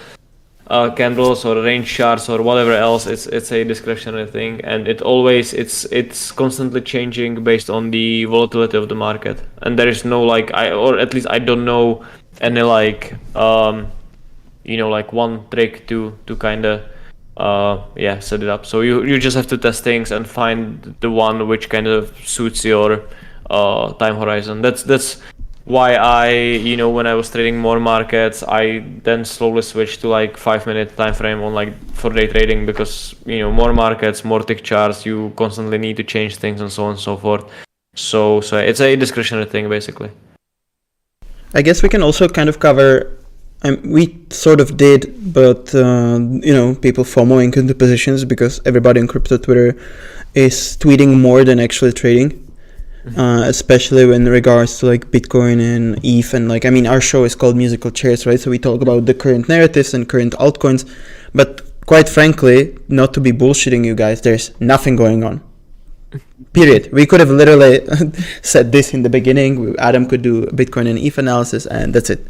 candles or range charts or whatever else. It's a discretionary thing, and it's constantly changing based on the volatility of the market. And there is no or at least I don't know any one trick to kind of set it up. So you just have to test things and find the one which kind of suits your time horizon. That's why I when I was trading more markets, I then slowly switched to 5 minute time frame on for day trading, because more markets, more tick charts, you constantly need to change things and so on and so forth. So it's a discretionary thing basically. I guess we can also kind of cover. We sort of did, but people FOMOing into positions because everybody in crypto Twitter is tweeting more than actually trading. Especially when regards to Bitcoin and ETH, and our show is called Musical Chairs, right? So we talk about the current narratives and current altcoins, but quite frankly, not to be bullshitting you guys, there's nothing going on. Period. We could have literally said this in the beginning. Adam could do Bitcoin and ETH analysis, and that's it.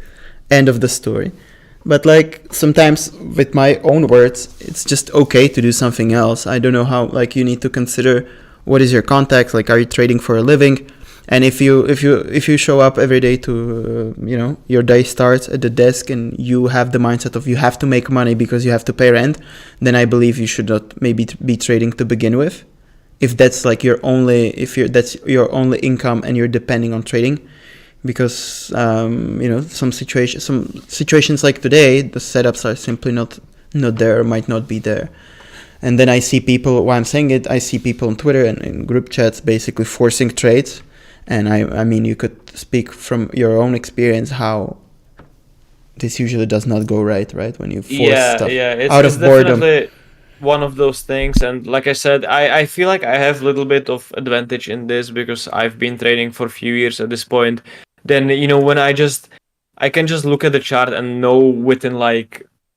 End of the story. But sometimes with my own words, it's just okay to do something else. I don't know how you need to consider what is your context, are you trading for a living? And if you show up every day to your day starts at the desk and you have the mindset of you have to make money because you have to pay rent, then I believe you should not maybe be trading to begin with. If that's that's your only income and you're depending on trading, because some situations like today, the setups are simply not there, might not be there. And then I see people, while I'm saying it, I see people on Twitter and in group chats basically forcing trades. And I mean, you could speak from your own experience how this usually does not go right? When you force stuff out of boredom. Definitely one of those things. And like I said, I feel like I have a little bit of advantage in this because I've been trading for a few years at this point. Then, when I can just look at the chart and know within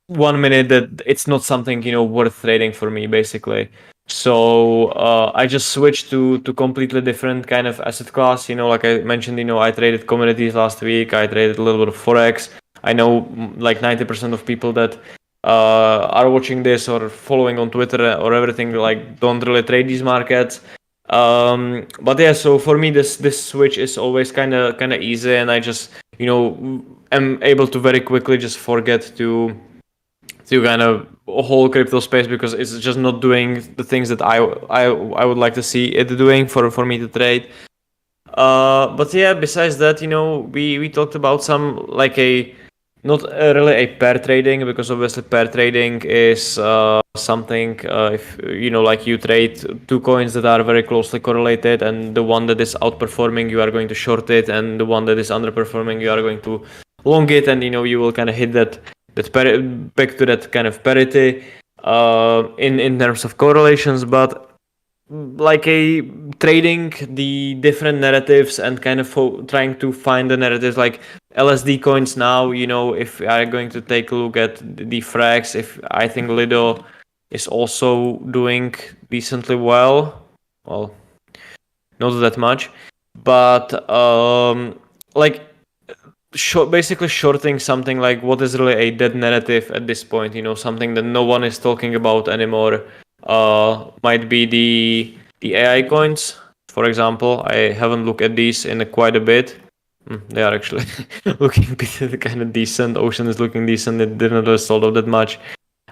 1 minute that it's not something worth trading for me basically. So I just switched to completely different kind of asset class. Like I mentioned, I traded commodities last week. I traded a little bit of forex. I know 90% of people that are watching this or following on Twitter or everything don't really trade these markets. But yeah, so for me this switch is always kind of easy, and I just am able to very quickly just forget to kind of a whole crypto space because it's just not doing the things that I would like to see it doing for me to trade. But yeah, besides that, we talked about some not really a pair trading, because obviously pair trading is something if you trade two coins that are very closely correlated, and the one that is outperforming you are going to short it, and the one that is underperforming you are going to long it, and you will kind of hit that back to that kind of parity in terms of correlations. But a trading the different narratives and kind of trying to find the narratives LSD coins now, if we are going to take a look at the frags, if I think Lido is also doing decently well, not that much, but basically shorting something what is really a dead narrative at this point, something that no one is talking about anymore, might be the AI coins, for example. I haven't looked at these in quite a bit. They are actually looking kind of decent. Ocean is looking decent. It didn't really sold out that much.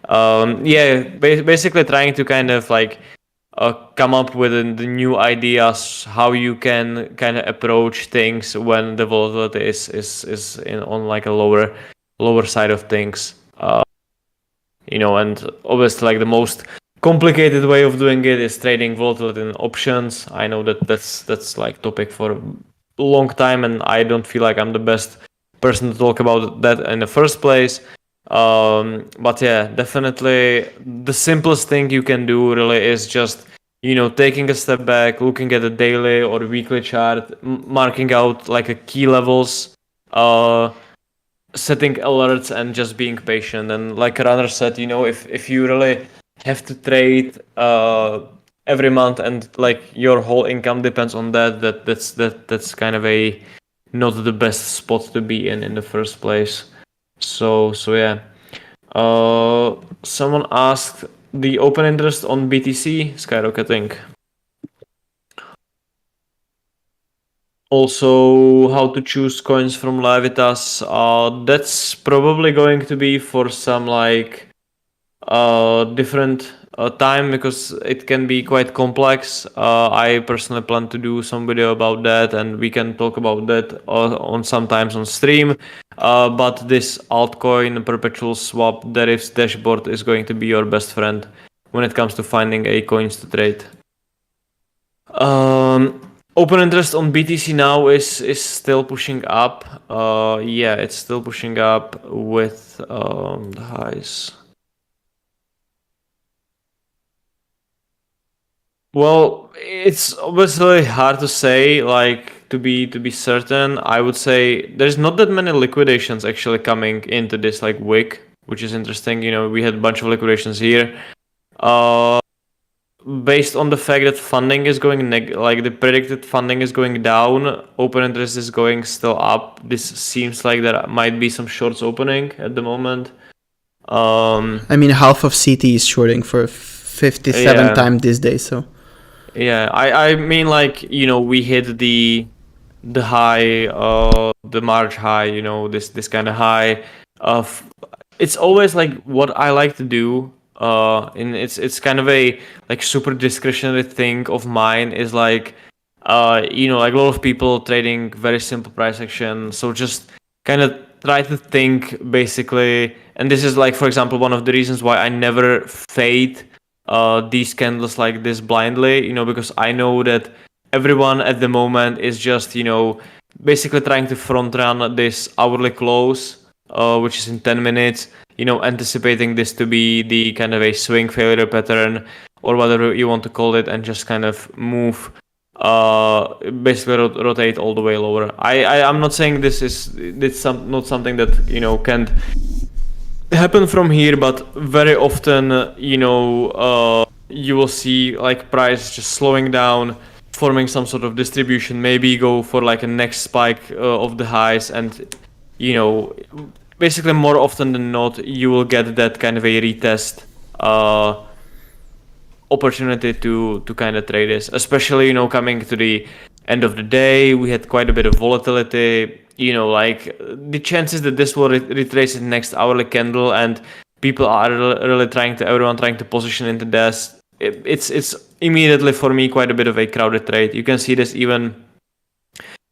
Basically trying to kind of come up with the new ideas how you can kind of approach things when the volatility is on a lower side of things. and obviously like the most complicated way of doing it is trading volatility in options. I know that's like topic for a long time, and I don't feel like I'm the best person to talk about that in the first place. But yeah, definitely the simplest thing you can do really is just taking a step back, looking at the daily or weekly chart, marking out like a key levels, setting alerts, and just being patient. And like Runner said, if you really have to trade every month and like your whole income depends on that's kind of a not the best spot to be in the first place. So yeah. Someone asked the open interest on BTC skyrocketing. Also, how to choose coins from Levitas. That's probably going to be for some like different time, because it can be quite complex. I personally plan to do some video about that, and we can talk about that on sometimes on stream. But this altcoin perpetual swap derivatives dashboard is going to be your best friend when it comes to finding a coins to trade. Open interest on BTC now is still pushing up. Yeah, it's still pushing up with the highs. Well, it's obviously hard to say, like to be certain. I would say there's not that many liquidations actually coming into this like week, which is interesting. We had a bunch of liquidations here. Based on the fact that funding is going like the predicted funding is going down, open interest is going still up. This seems like there might be some shorts opening at the moment. I mean, half of CT is shorting for 57 times this day, so. Yeah, I mean, like, we hit the high, the March high, this kind of high. It's always like what I like to do. And it's kind of a like super discretionary thing of mine is like, like a lot of people trading very simple price action. So just kind of try to think basically, and this is like, for example, one of the reasons why I never fade these candles like this blindly, because I know that everyone at the moment is just, basically trying to front run this hourly close, which is in 10 minutes, anticipating this to be the kind of a swing failure pattern or whatever you want to call it, and just kind of move, basically rotate all the way lower. I'm not saying it's not something that, can't happen from here, but very often, you will see like price just slowing down, forming some sort of distribution, maybe go for like a next spike of the highs, and basically more often than not you will get that kind of a retest opportunity to kind of trade this, especially coming to the end of the day. We had quite a bit of volatility, like the chances that this will retrace the next hourly candle, and people are really everyone trying to position into this. It's immediately for me quite a bit of a crowded trade. You can see this even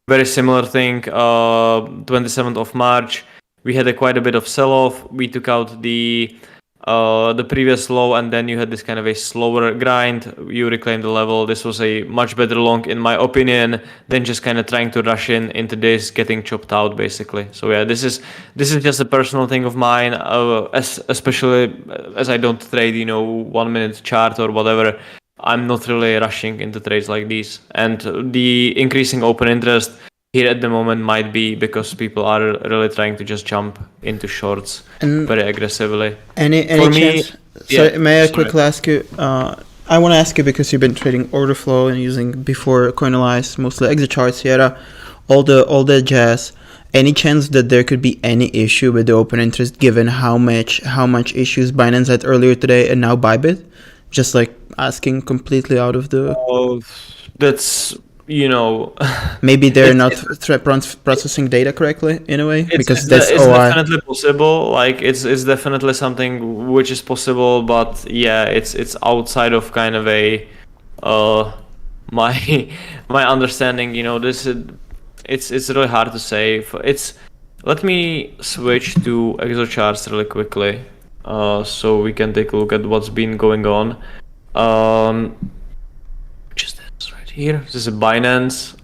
very similar thing. 27th of March, we had quite a bit of sell-off. We took out the previous low, and then you had this kind of a slower grind. You reclaimed the level. This was a much better long, in my opinion, than just kind of trying to rush into this, getting chopped out basically. So yeah, this is just a personal thing of mine, especially as I don't trade 1 minute chart or whatever. I'm not really rushing into trades like these, and the increasing open interest here at the moment might be because people are really trying to just jump into shorts very aggressively. Any chance? May I quickly ask you? I want to ask you because you've been trading order flow and using before Coinalyze, mostly exit charts, Sierra, all the jazz. Any chance that there could be any issue with the open interest, given how much issues Binance had earlier today and now Bybit? Just like asking completely out of the. That's. Maybe they're not processing data correctly in a way, because that's it's definitely possible. Like it's definitely something which is possible, but yeah, it's outside of kind of a my understanding. This it's really hard to say. Let me switch to exocharts really quickly. so we can take a look at what's been going on. Which is this right here? This is a Binance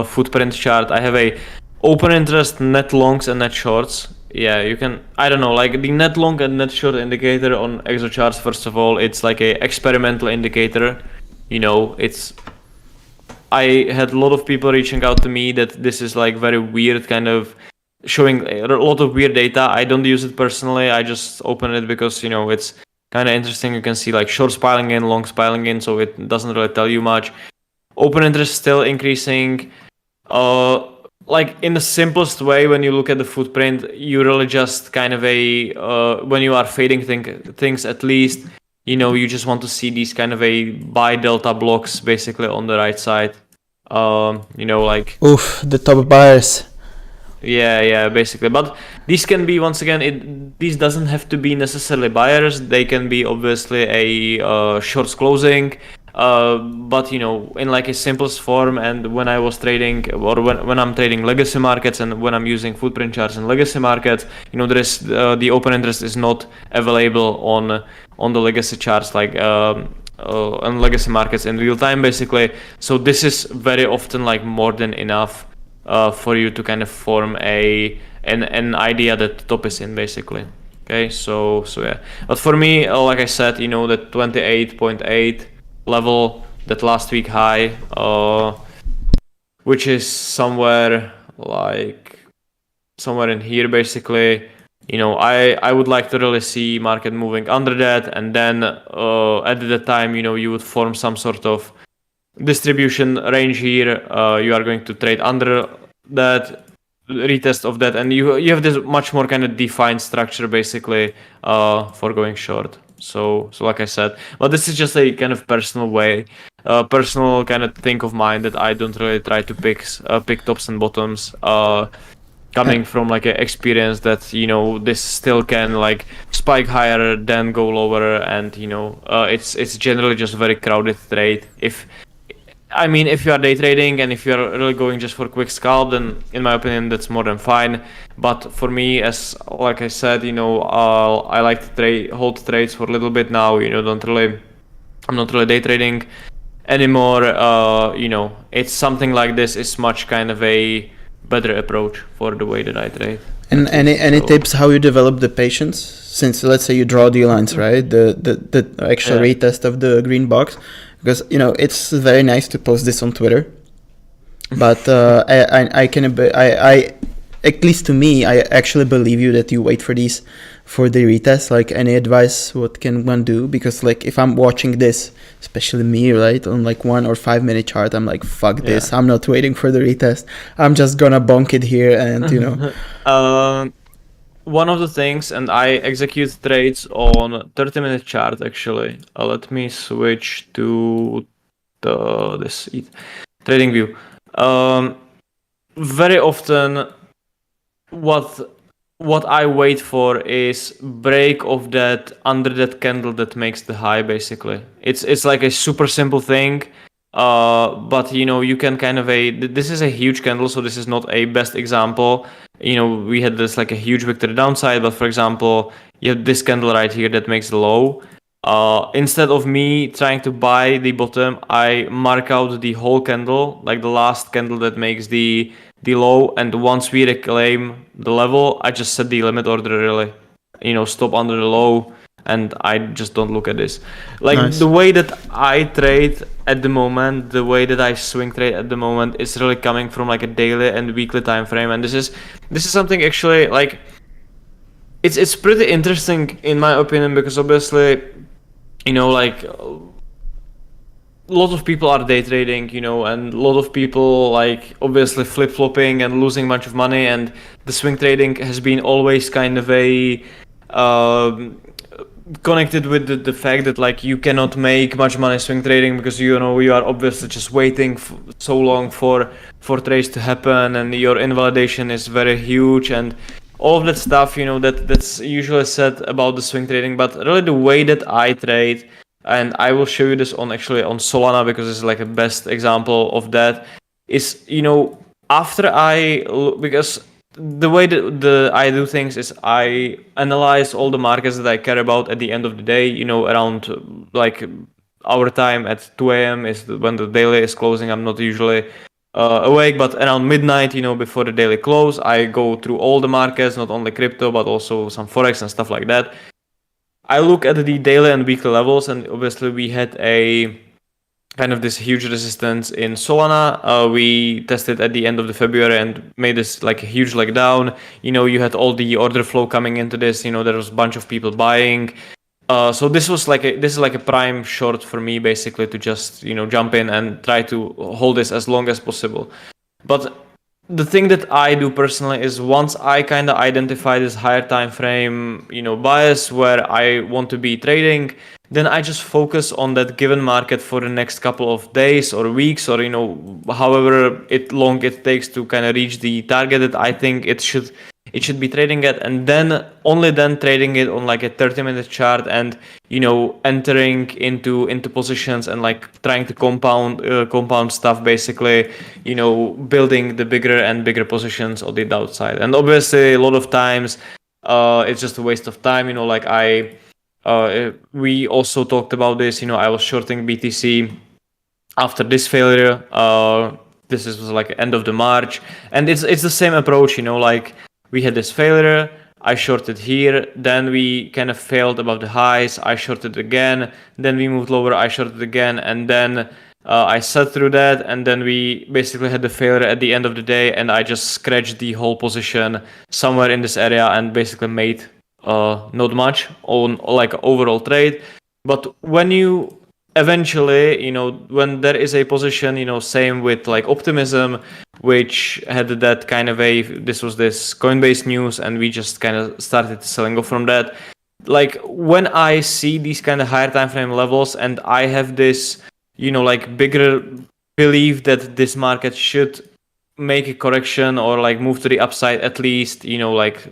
footprint chart. I have a open interest, net longs, and net shorts. Yeah, you can, I don't know, like the net long and net short indicator on exo charts. First of all, it's like a experimental indicator. I had a lot of people reaching out to me that this is like very weird, kind of showing a lot of weird data. I don't use it personally. I just open it because, it's kind of interesting. You can see like shorts piling in, longs piling in, so it doesn't really tell you much. Open interest still increasing. Like in the simplest way, when you look at the footprint, you really just kind of when you are fading things, at least, you just want to see these kind of a buy delta blocks basically on the right side. Like oof, the top buyers. Yeah, basically. But these can be, once again, these doesn't have to be necessarily buyers. They can be obviously a shorts closing. But in like a simplest form, and when I was trading, or when I'm trading legacy markets, and when I'm using footprint charts in legacy markets, there is the open interest is not available on the legacy charts, like on legacy markets in real time, basically. So this is very often like more than enough for you to kind of form an idea that the top is in, basically. Okay, so yeah. But for me, like I said, the 28.8 level, that last week high, which is somewhere in here, basically. I would like to really see market moving under that, and then at the time, you would form some sort of distribution range here. You are going to trade under that, retest of that, and you have this much more kind of defined structure, basically, for going short. So like I said, but this is just a kind of personal kind of thing of mine, that I don't really try to pick tops and bottoms, coming from like an experience that this still can like spike higher, then go lower, and it's generally just a very crowded trade. If you are day trading and if you are really going just for quick scalp, then in my opinion that's more than fine. But for me, as like I said, I like to hold trades for a little bit now. I'm not really day trading anymore. It's something like this is much kind of a better approach for the way that I trade. And any tips how you develop the patience? Since let's say you draw the lines, right? The actual retest of the green box. Because it's very nice to post this on Twitter, but I at least to me, I actually believe you that you wait for the retest. Like, any advice, what can one do? Because like if I'm watching this, especially me, right, on like 1 or 5 minute chart, I'm like, fuck this, I'm not waiting for the retest. I'm just gonna bonk it here, and one of the things, and I execute trades on 30-minute chart, actually. Let me switch to this trading view. Very often, what I wait for is break of that under that candle that makes the high, basically. It's like a super simple thing. But you can kind of this is a huge candle, so this is not a best example. We had this like a huge victory downside, but for example, you have this candle right here that makes the low. Instead of me trying to buy the bottom, I mark out the whole candle, like the last candle that makes the low, and once we reclaim the level, I just set the limit order, really. Stop under the low, and I just don't look at this. Like, nice. The way that I trade at the moment, the way that I swing trade at the moment is really coming from like a daily and weekly time frame, and this is something actually like it's pretty interesting in my opinion, because obviously like a lot of people are day trading, and a lot of people like obviously flip-flopping and losing a bunch of money, and the swing trading has been always kind of a connected with the fact that like you cannot make much money swing trading, because you are obviously just waiting so long for trades to happen, and your invalidation is very huge, and all of that stuff, that's usually said about the swing trading. But really the way that I trade, and I will show you this on Solana, because it's like a best example of that, is after because the way that I do things is I analyze all the markets that I care about at the end of the day. You know, around like our time at 2 a.m. is when the daily is closing. I'm not usually awake, but around midnight, you know, before the daily close, I go through all the markets, not only crypto but also some forex and stuff like that. I look at the daily and weekly levels, and obviously we had a kind of this huge resistance in Solana. We tested at the end of the February and made this like a huge leg down. You know, you had all the order flow coming into this. You know, there was a bunch of people buying. So this is like a prime short for me, basically, to just, you know, jump in and try to hold this as long as possible. But the thing that I do personally is once I kind of identify this higher time frame, you know, bias where I want to be trading, then I just focus on that given market for the next couple of days or weeks, or, you know, however long it takes to kind of reach the target that I think it should be trading at, and then only then trading it on like a 30-minute chart, and, you know, entering into positions and like trying to compound stuff, basically, you know, building the bigger and bigger positions on the downside. And obviously a lot of times it's just a waste of time, you know, like we also talked about this, you know, I was shorting BTC after this failure. This was like end of the March, and it's the same approach, you know, like we had this failure, I shorted here, then we kind of failed above the highs, I shorted again, then we moved lower, I shorted again, and then I sat through that, and then we basically had the failure at the end of the day, and I just scratched the whole position somewhere in this area and basically made not much on like overall trade. But when you eventually, you know, when there is a position, you know, same with like Optimism, which had that kind of this was this Coinbase news, and we just kind of started selling off from that. Like when I see these kind of higher time frame levels, and I have this, you know, like bigger belief that this market should make a correction or like move to the upside, at least, you know, like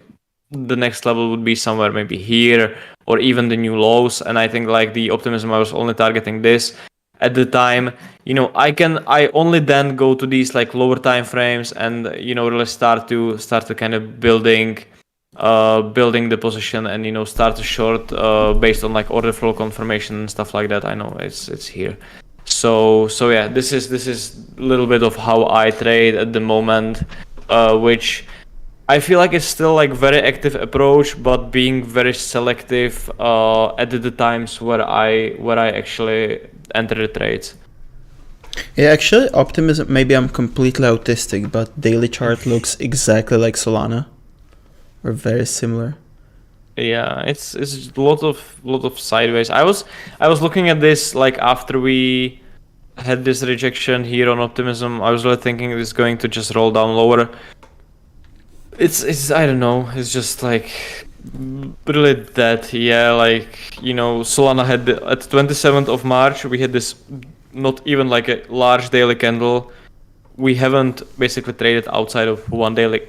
the next level would be somewhere maybe here or even the new lows. And I think like the Optimism, I was only targeting this at the time. You know, I only then go to these like lower time frames and, you know, really start to kind of building the position, and, you know, start to short based on like order flow confirmation and stuff like that. I know it's here. So yeah, this is a little bit of how I trade at the moment, which I feel like it's still like very active approach, but being very selective at the times where I actually enter the trades. Yeah, actually, Optimism, maybe I'm completely autistic, but daily chart looks exactly like Solana, or very similar. Yeah, it's a lot of sideways. I was looking at this like after we had this rejection here on Optimism. I was really thinking it's going to just roll down lower. It's I don't know, it's just like really that. Yeah, like, you know, Solana had at 27th of March we had this not even like a large daily candle. We haven't basically traded outside of one daily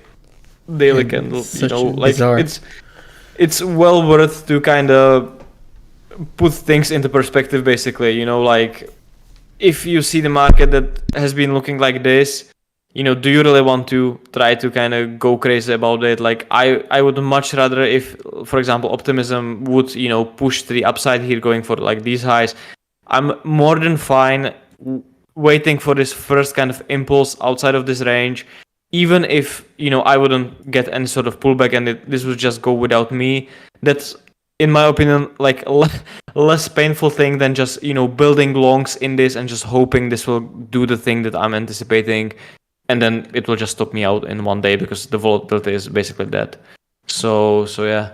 candle, you know, like bizarre. It's well worth to kind of put things into perspective, basically, you know, like if you see the market that has been looking like this, you know, do you really want to try to kind of go crazy about it? Like I would much rather if, for example, Optimism would, you know, push to the upside here going for like these highs. I'm more than fine waiting for this first kind of impulse outside of this range, even if, you know, I wouldn't get any sort of pullback and this would just go without me. That's, in my opinion, like less painful thing than just, you know, building longs in this and just hoping this will do the thing that I'm anticipating, and then it will just stop me out in one day because the volatility is basically dead. So yeah.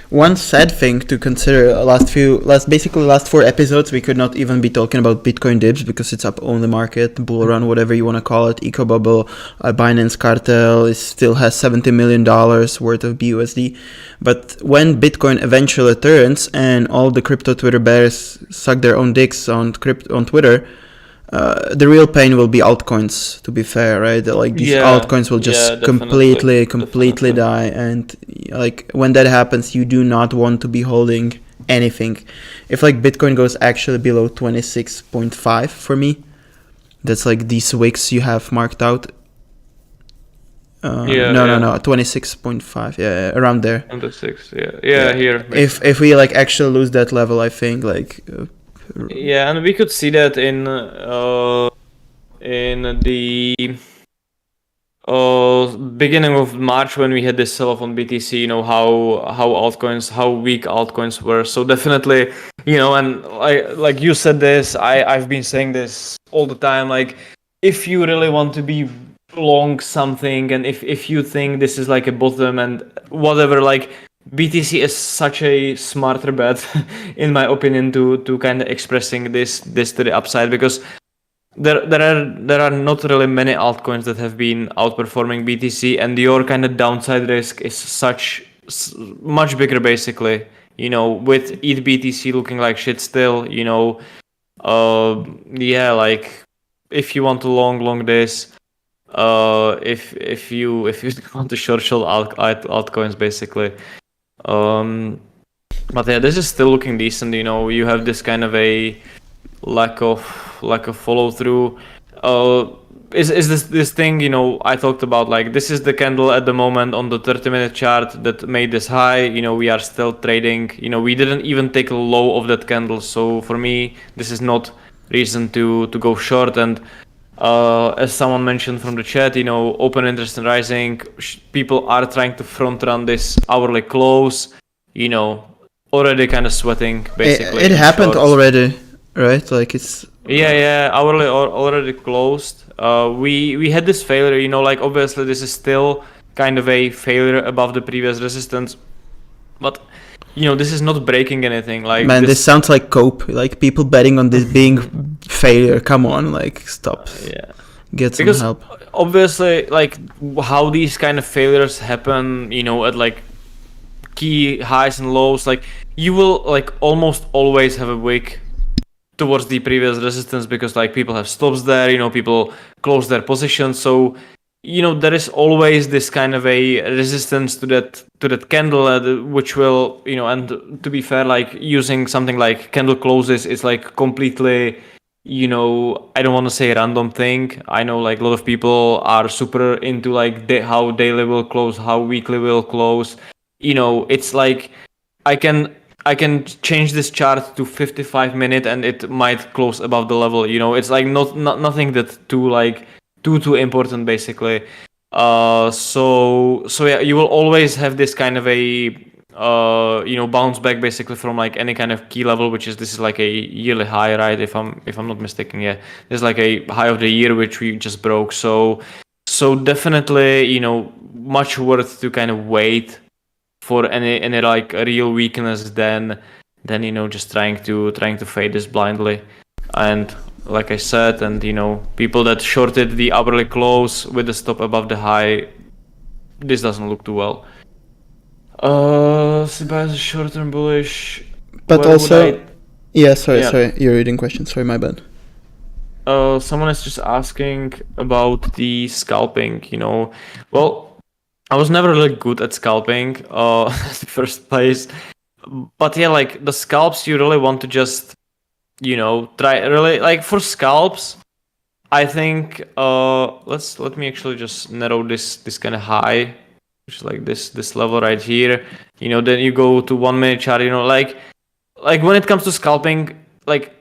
One sad thing to consider, last 4 episodes, we could not even be talking about Bitcoin dips because it's up on the market, bull run, whatever you want to call it, eco bubble, Binance cartel, it still has $70 million worth of BUSD. But when Bitcoin eventually turns and all the crypto Twitter bears suck their own dicks on Twitter, the real pain will be altcoins, to be fair, right? Like these altcoins will just completely die, and like when that happens, you do not want to be holding anything. If like Bitcoin goes actually below 26.5 for me, that's like these wicks you have marked out. No, 26.5. Yeah, around there. Under 6. Yeah. Here. If we like actually lose that level, I think like. Yeah, and we could see that in the beginning of March when we had this sell-off on BTC. You know how weak altcoins were. So definitely, and like you said this, I've been saying this all the time. Like, if you really want to be long something, and if you think this is like a bottom and whatever, like, BTC is such a smarter bet, in my opinion, to kind of expressing this to the upside, because there are not really many altcoins that have been outperforming BTC, and your kind of downside risk is much bigger, basically. With ETH BTC looking like shit still, like, if you want to long this, if you want to short altcoins, basically. But yeah, this is still looking decent. You have this kind of a lack of follow through. Is this thing I talked about? Like, this is the candle at the moment on the 30-minute chart that made this high. We are still trading. We didn't even take a low of that candle. So for me, this is not reason to go short. And as someone mentioned from the chat, open interest and rising, people are trying to front run this hourly close, already kind of sweating, basically. It happened already, right? Like, it's... Yeah, hourly already closed. We had this failure, like, obviously this is still kind of a failure above the previous resistance, but this is not breaking anything. Like, man, this sounds like cope. Like, people betting on this being failure. Come on, like, stop. Yeah, get some help. Obviously, like, how these kind of failures happen, at like key highs and lows, like, you will like almost always have a wick towards the previous resistance, because like people have stops there, people close their positions. So there is always this kind of a resistance to that candle, which will, and to be fair, like, using something like candle closes is like completely, I don't want to say random thing. I know like a lot of people are super into like how daily will close, how weekly will close. It's like I can change this chart to 55-minute and it might close above the level. It's like not nothing that too important, basically. So yeah, you will always have this kind of a bounce back, basically, from like any kind of key level, this is like a yearly high, right? If I'm not mistaken, yeah, there's like a high of the year which we just broke. So definitely, much worth to kind of wait for any like real weakness than just trying to fade this blindly. And like I said, and people that shorted the hourly close with the stop above the high, this doesn't look too well. Sebastian, short-term bullish. But also, sorry, you're reading questions. Sorry, my bad. Someone is just asking about the scalping. Well, I was never really good at scalping in the first place, but yeah, like the scalps, you really want to just try really, like, for scalps. I think let me actually just narrow this kind of high, which is like this level right here. Then you go to 1 minute chart. Like when it comes to scalping, like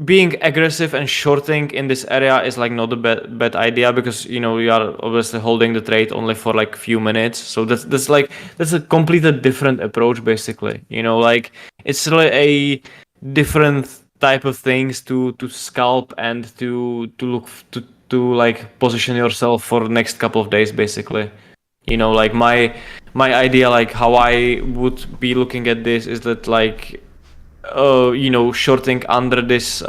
being aggressive and shorting in this area is like not a bad idea, because you are obviously holding the trade only for like few minutes. So that's a completely different approach, basically. Like, it's really a different type of things to scalp and to look to like position yourself for the next couple of days, basically. Like my idea, like how I would be looking at this, is that like shorting under this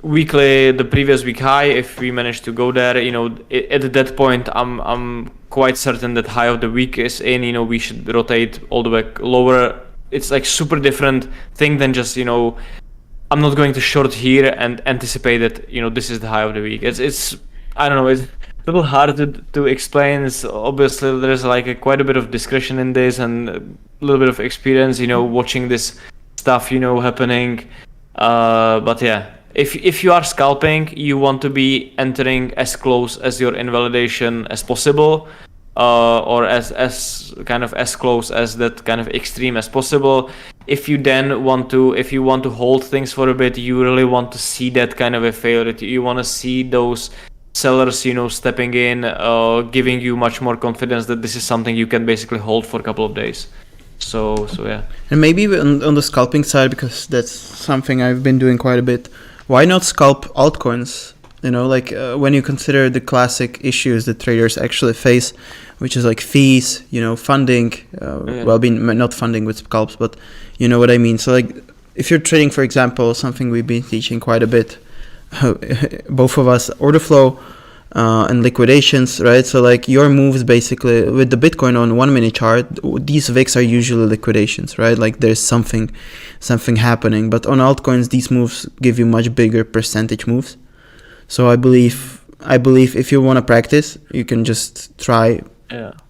weekly, the previous week high, if we manage to go there, at that point I'm quite certain that high of the week is in. We should rotate all the way lower. It's like super different thing than just I'm not going to short here and anticipate that this is the high of the week. It's I don't know, it's a little hard to explain. It's obviously there's like quite a bit of discretion in this and a little bit of experience watching this stuff happening, but yeah, if you are scalping, you want to be entering as close as your invalidation as possible, or as kind of as close as that kind of extreme as possible. If you want to hold things for a bit, you really want to see that kind of a failure. You want to see those sellers, stepping in, giving you much more confidence that this is something you can basically hold for a couple of days. So yeah. And maybe on the scalping side, because that's something I've been doing quite a bit, why not scalp altcoins? When you consider the classic issues that traders actually face, which is like fees, funding, not funding with scalps, but you know what I mean. So like if you're trading, for example, something we've been teaching quite a bit, both of us, order flow and liquidations, right? So like your moves basically with the Bitcoin on 1 minute chart, these VIX are usually liquidations, right? Like there's something happening, but on altcoins, these moves give you much bigger percentage moves. So I believe if you want to practice, you can just try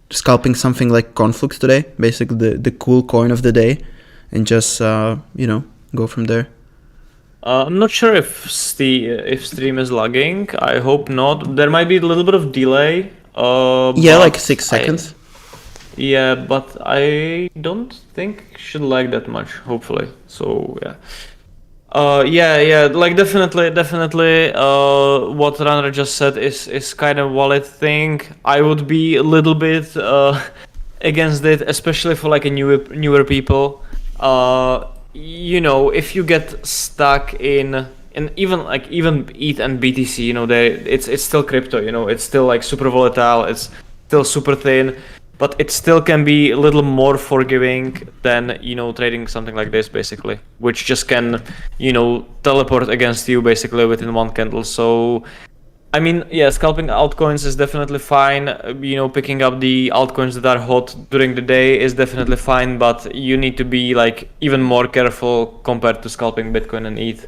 scalping something like Conflux today, basically the cool coin of the day, and just go from there. I'm not sure if stream is lagging. I hope not. There might be a little bit of delay. Like 6 seconds. But I don't think it should lag that much. Hopefully. So yeah. Like definitely. What Runner just said is kind of valid thing. I would be a little bit against it, especially for like a newer people. If you get stuck in even ETH and BTC, it's still crypto. It's still like super volatile. It's still super thin. But it still can be a little more forgiving than, trading something like this, basically, which just can, teleport against you basically within one candle. So, I mean, yeah, scalping altcoins is definitely fine. Picking up the altcoins that are hot during the day is definitely fine, but you need to be like even more careful compared to scalping Bitcoin and ETH,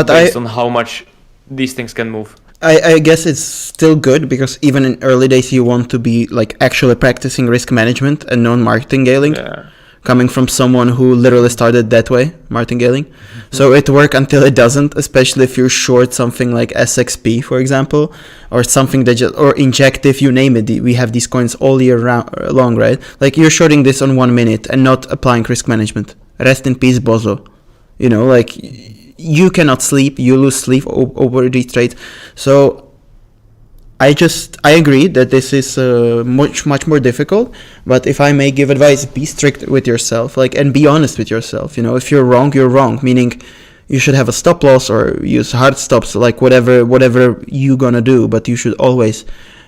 based on how much these things can move. I guess it's still good because even in early days you want to be like actually practicing risk management and non-martingaling, coming from someone who literally started that way, martingaling. Mm-hmm. So it works until it doesn't, especially if you're short something like SXP, for example, or something that or Injective, you name it. We have these coins all year long, right? Like you're shorting this on 1 minute and not applying risk management. Rest in peace, Bozo. You cannot sleep, you lose sleep over these trades. So I agree that this is much more difficult, but if I may give advice, be strict with yourself, and be honest with yourself. If you're wrong, you're wrong, meaning you should have a stop loss or use hard stops, like whatever you gonna do, but you should always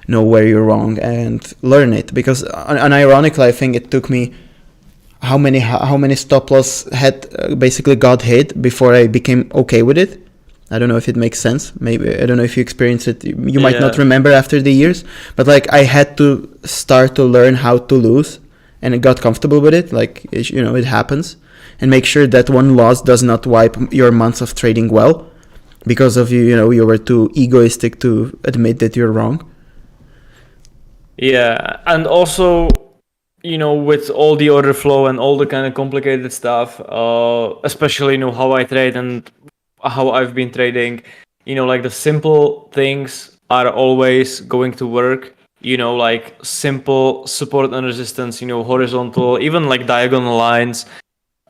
know where you're wrong and learn it, because unironically I think it took me how many stop loss had basically got hit before I became okay with it. I don't know if it makes sense. Maybe I don't know if you experienced it. You might not remember after the years, but like I had to start to learn how to lose, and I got comfortable with it. Like it happens, and make sure that one loss does not wipe your months of trading well, because of you were too egoistic to admit that you're wrong. Yeah, and also, with all the order flow and all the kind of complicated stuff, especially, how I trade and how I've been trading, like the simple things are always going to work, like simple support and resistance, horizontal, even like diagonal lines.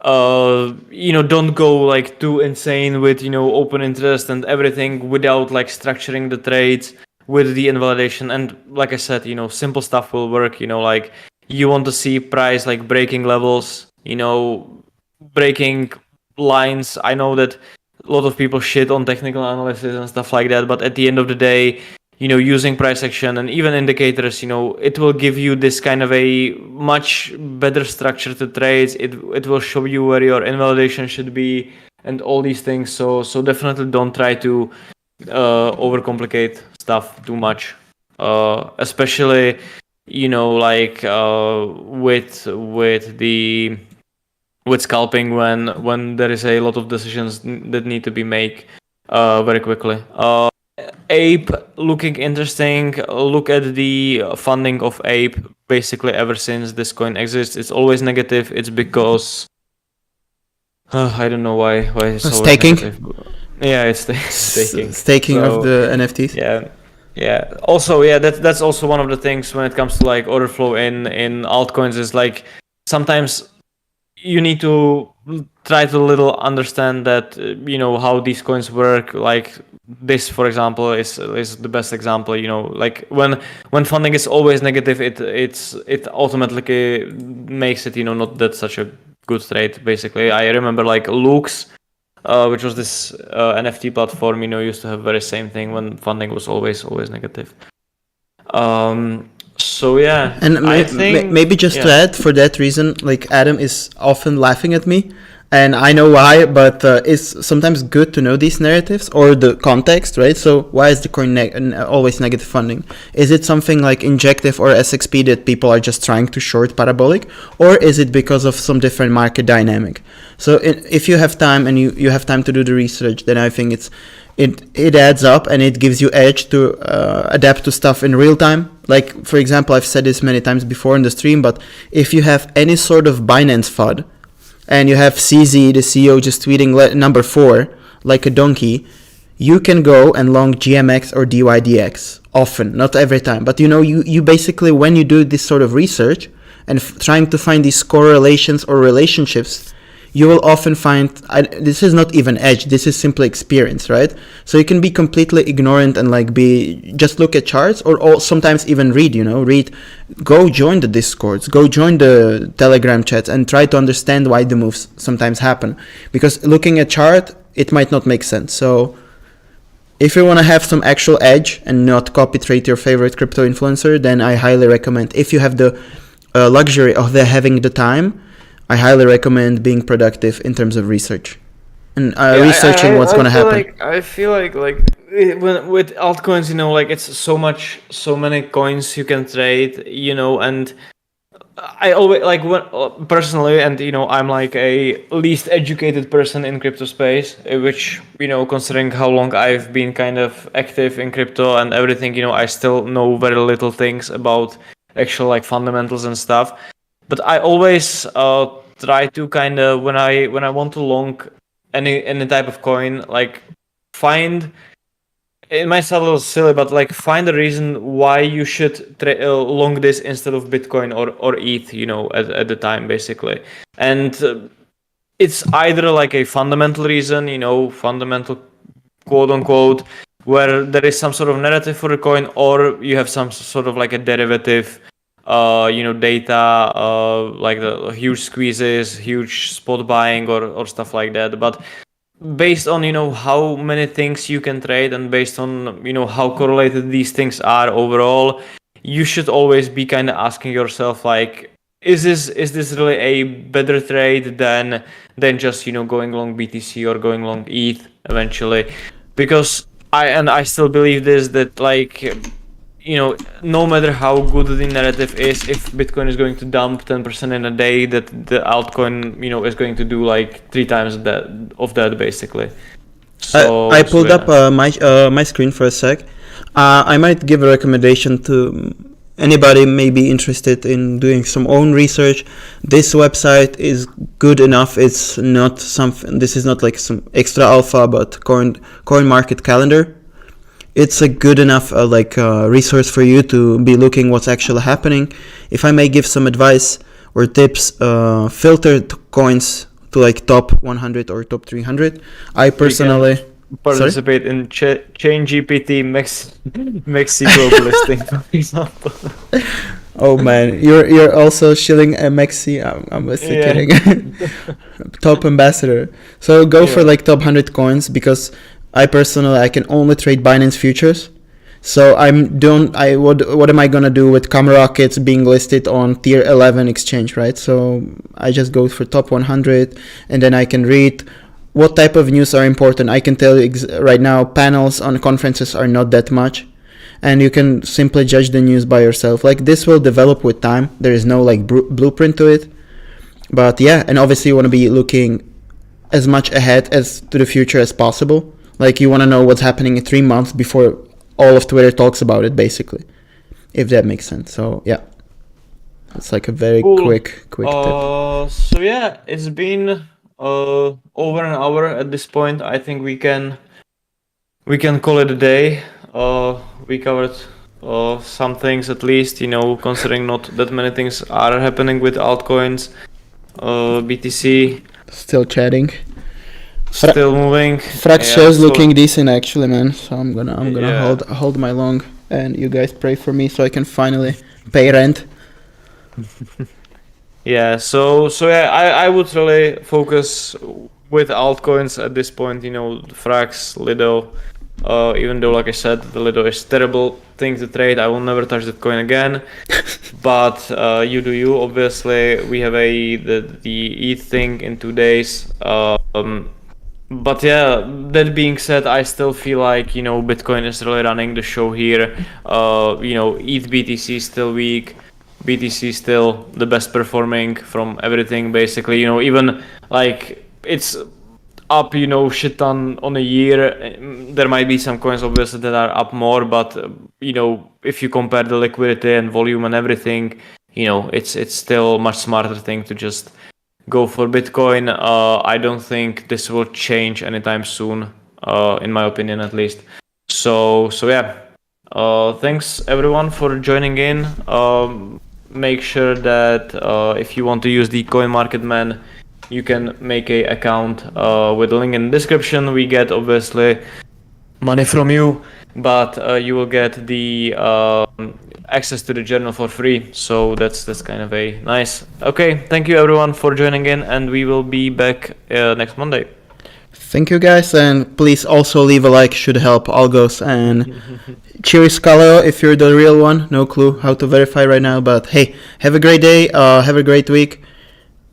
Don't go like too insane with, open interest and everything without like structuring the trades with the invalidation. And like I said, simple stuff will work, like you want to see price like breaking levels, breaking lines. I know that a lot of people shit on technical analysis and stuff like that, but at the end of the day, using price action and even indicators, it will give you this kind of a much better structure to trades. It will show you where your invalidation should be and all these things. So definitely don't try to overcomplicate stuff too much, especially with scalping when there is a lot of decisions that need to be made very quickly. Ape looking interesting. Look at the funding of Ape. Basically, ever since this coin exists, it's always negative. It's because I don't know why it's always staking. Negative. Yeah, it's staking. Staking So, of the NFTs. yeah. Also, yeah, that's also one of the things when it comes to like order flow in altcoins is like sometimes you need to try to little understand that how these coins work. Like this, for example, is the best example. Like when funding is always negative, it automatically makes it not that such a good trade. Basically, I remember like Luke's, which was this NFT platform, used to have very same thing when funding was always negative. So yeah, And I think maybe just to yeah. add, for that reason, like Adam is often laughing at me, and I know why, but it's sometimes good to know these narratives or the context, right? So why is the coin always negative funding? Is it something like Injective or SXP that people are just trying to short parabolic, or is it because of some different market dynamic? So if you have time and you have time to do the research, then I think it adds up and it gives you edge to adapt to stuff in real time. Like, for example, I've said this many times before in the stream, but if you have any sort of Binance FUD and you have CZ, the CEO, just tweeting number 4 like a donkey, you can go and long GMX or DYDX often, not every time. But you basically, when you do this sort of research and trying to find these correlations or relationships, you will often find, this is not even edge, this is simply experience, right? So you can be completely ignorant and like just look at charts or sometimes even read, go join the Discords, go join the Telegram chats and try to understand why the moves sometimes happen. Because looking at chart, it might not make sense. So if you want to have some actual edge and not copy trade your favorite crypto influencer, then I highly recommend, if you have the luxury of having the time, I highly recommend being productive in terms of research and researching what's going to happen. I feel like when with altcoins, like it's so many coins you can trade, and I always like when personally, and I'm like a least educated person in crypto space, which considering how long I've been kind of active in crypto and everything, I still know very little things about actual like fundamentals and stuff. But I always try to kind of when I want to long any type of coin, like find, it might sound a little silly, but like find a reason why you should long this instead of Bitcoin or ETH, at the time basically. And it's either like a fundamental reason, fundamental quote unquote, where there is some sort of narrative for the coin, or you have some sort of like a derivative. Data, like the huge squeezes, huge spot buying or stuff like that. But based on, how many things you can trade and based on, how correlated these things are overall, you should always be kind of asking yourself, like, is this really a better trade than just, going long BTC or going long ETH eventually? Because I still believe this, that like, no matter how good the narrative is, if Bitcoin is going to dump 10% in a day, that the altcoin, is going to do like 3 times that basically. So I pulled up my screen for a sec. I might give a recommendation to anybody maybe interested in doing some own research. This website is good enough. It's not something. This is not like some extra alpha, but Coin Market Calendar. It's a good enough resource for you to be looking what's actually happening. If I may give some advice or tips, filter coins to like top 100 or top 300. I personally participate in Chain GPT Mexico listing, for example. Oh man, you're also shilling MXC. I'm kidding. Top ambassador. So go for like top 100 coins, because I personally, I can only trade Binance futures. So what am I gonna do with Rockets being listed on tier 11 exchange, right? So I just go for top 100, and then I can read what type of news are important. I can tell you right now, panels on conferences are not that much, and you can simply judge the news by yourself. Like, this will develop with time. There is no like blueprint to it, but yeah, and obviously you want to be looking as much ahead as to the future as possible. Like, you want to know what's happening in 3 months before all of Twitter talks about it, basically, if that makes sense. So yeah, it's like a very quick tip. So yeah, it's been over an hour at this point. I think we can we can call it a day. We covered some things at least, considering not that many things are happening with altcoins. BTC Still chatting. still moving. Frax Yeah, shares so- looking decent actually, man. So I'm gonna Yeah. hold my long, and you guys pray for me so I can finally pay rent. Yeah, so yeah, I would really focus with altcoins at this point, Frax, Lido. Even though, like I said, the Lido is terrible thing to trade, I will never touch that coin again. But you do you. Obviously, we have the ETH thing in 2 days. But yeah, that being said, I still feel like Bitcoin is really running the show here. ETH BTC is still weak. BTC is still the best performing from everything basically. Even like it's up, shit ton on a year. There might be some coins obviously that are up more, but if you compare the liquidity and volume and everything, it's still much smarter thing to just go for Bitcoin. I don't think this will change anytime soon, in my opinion at least. So yeah. Thanks everyone for joining in. Make sure that if you want to use the CoinMarketMan, you can make a account with the link in the description. We get obviously money from you, but you will get the access to the journal for free. So that's kind of a nice. Okay, thank you everyone for joining in, and we will be back next Monday. Thank you guys, and please also leave a like, should help algos, and cheers Scalo if you're the real one. No clue how to verify right now, but hey, have a great day, have a great week,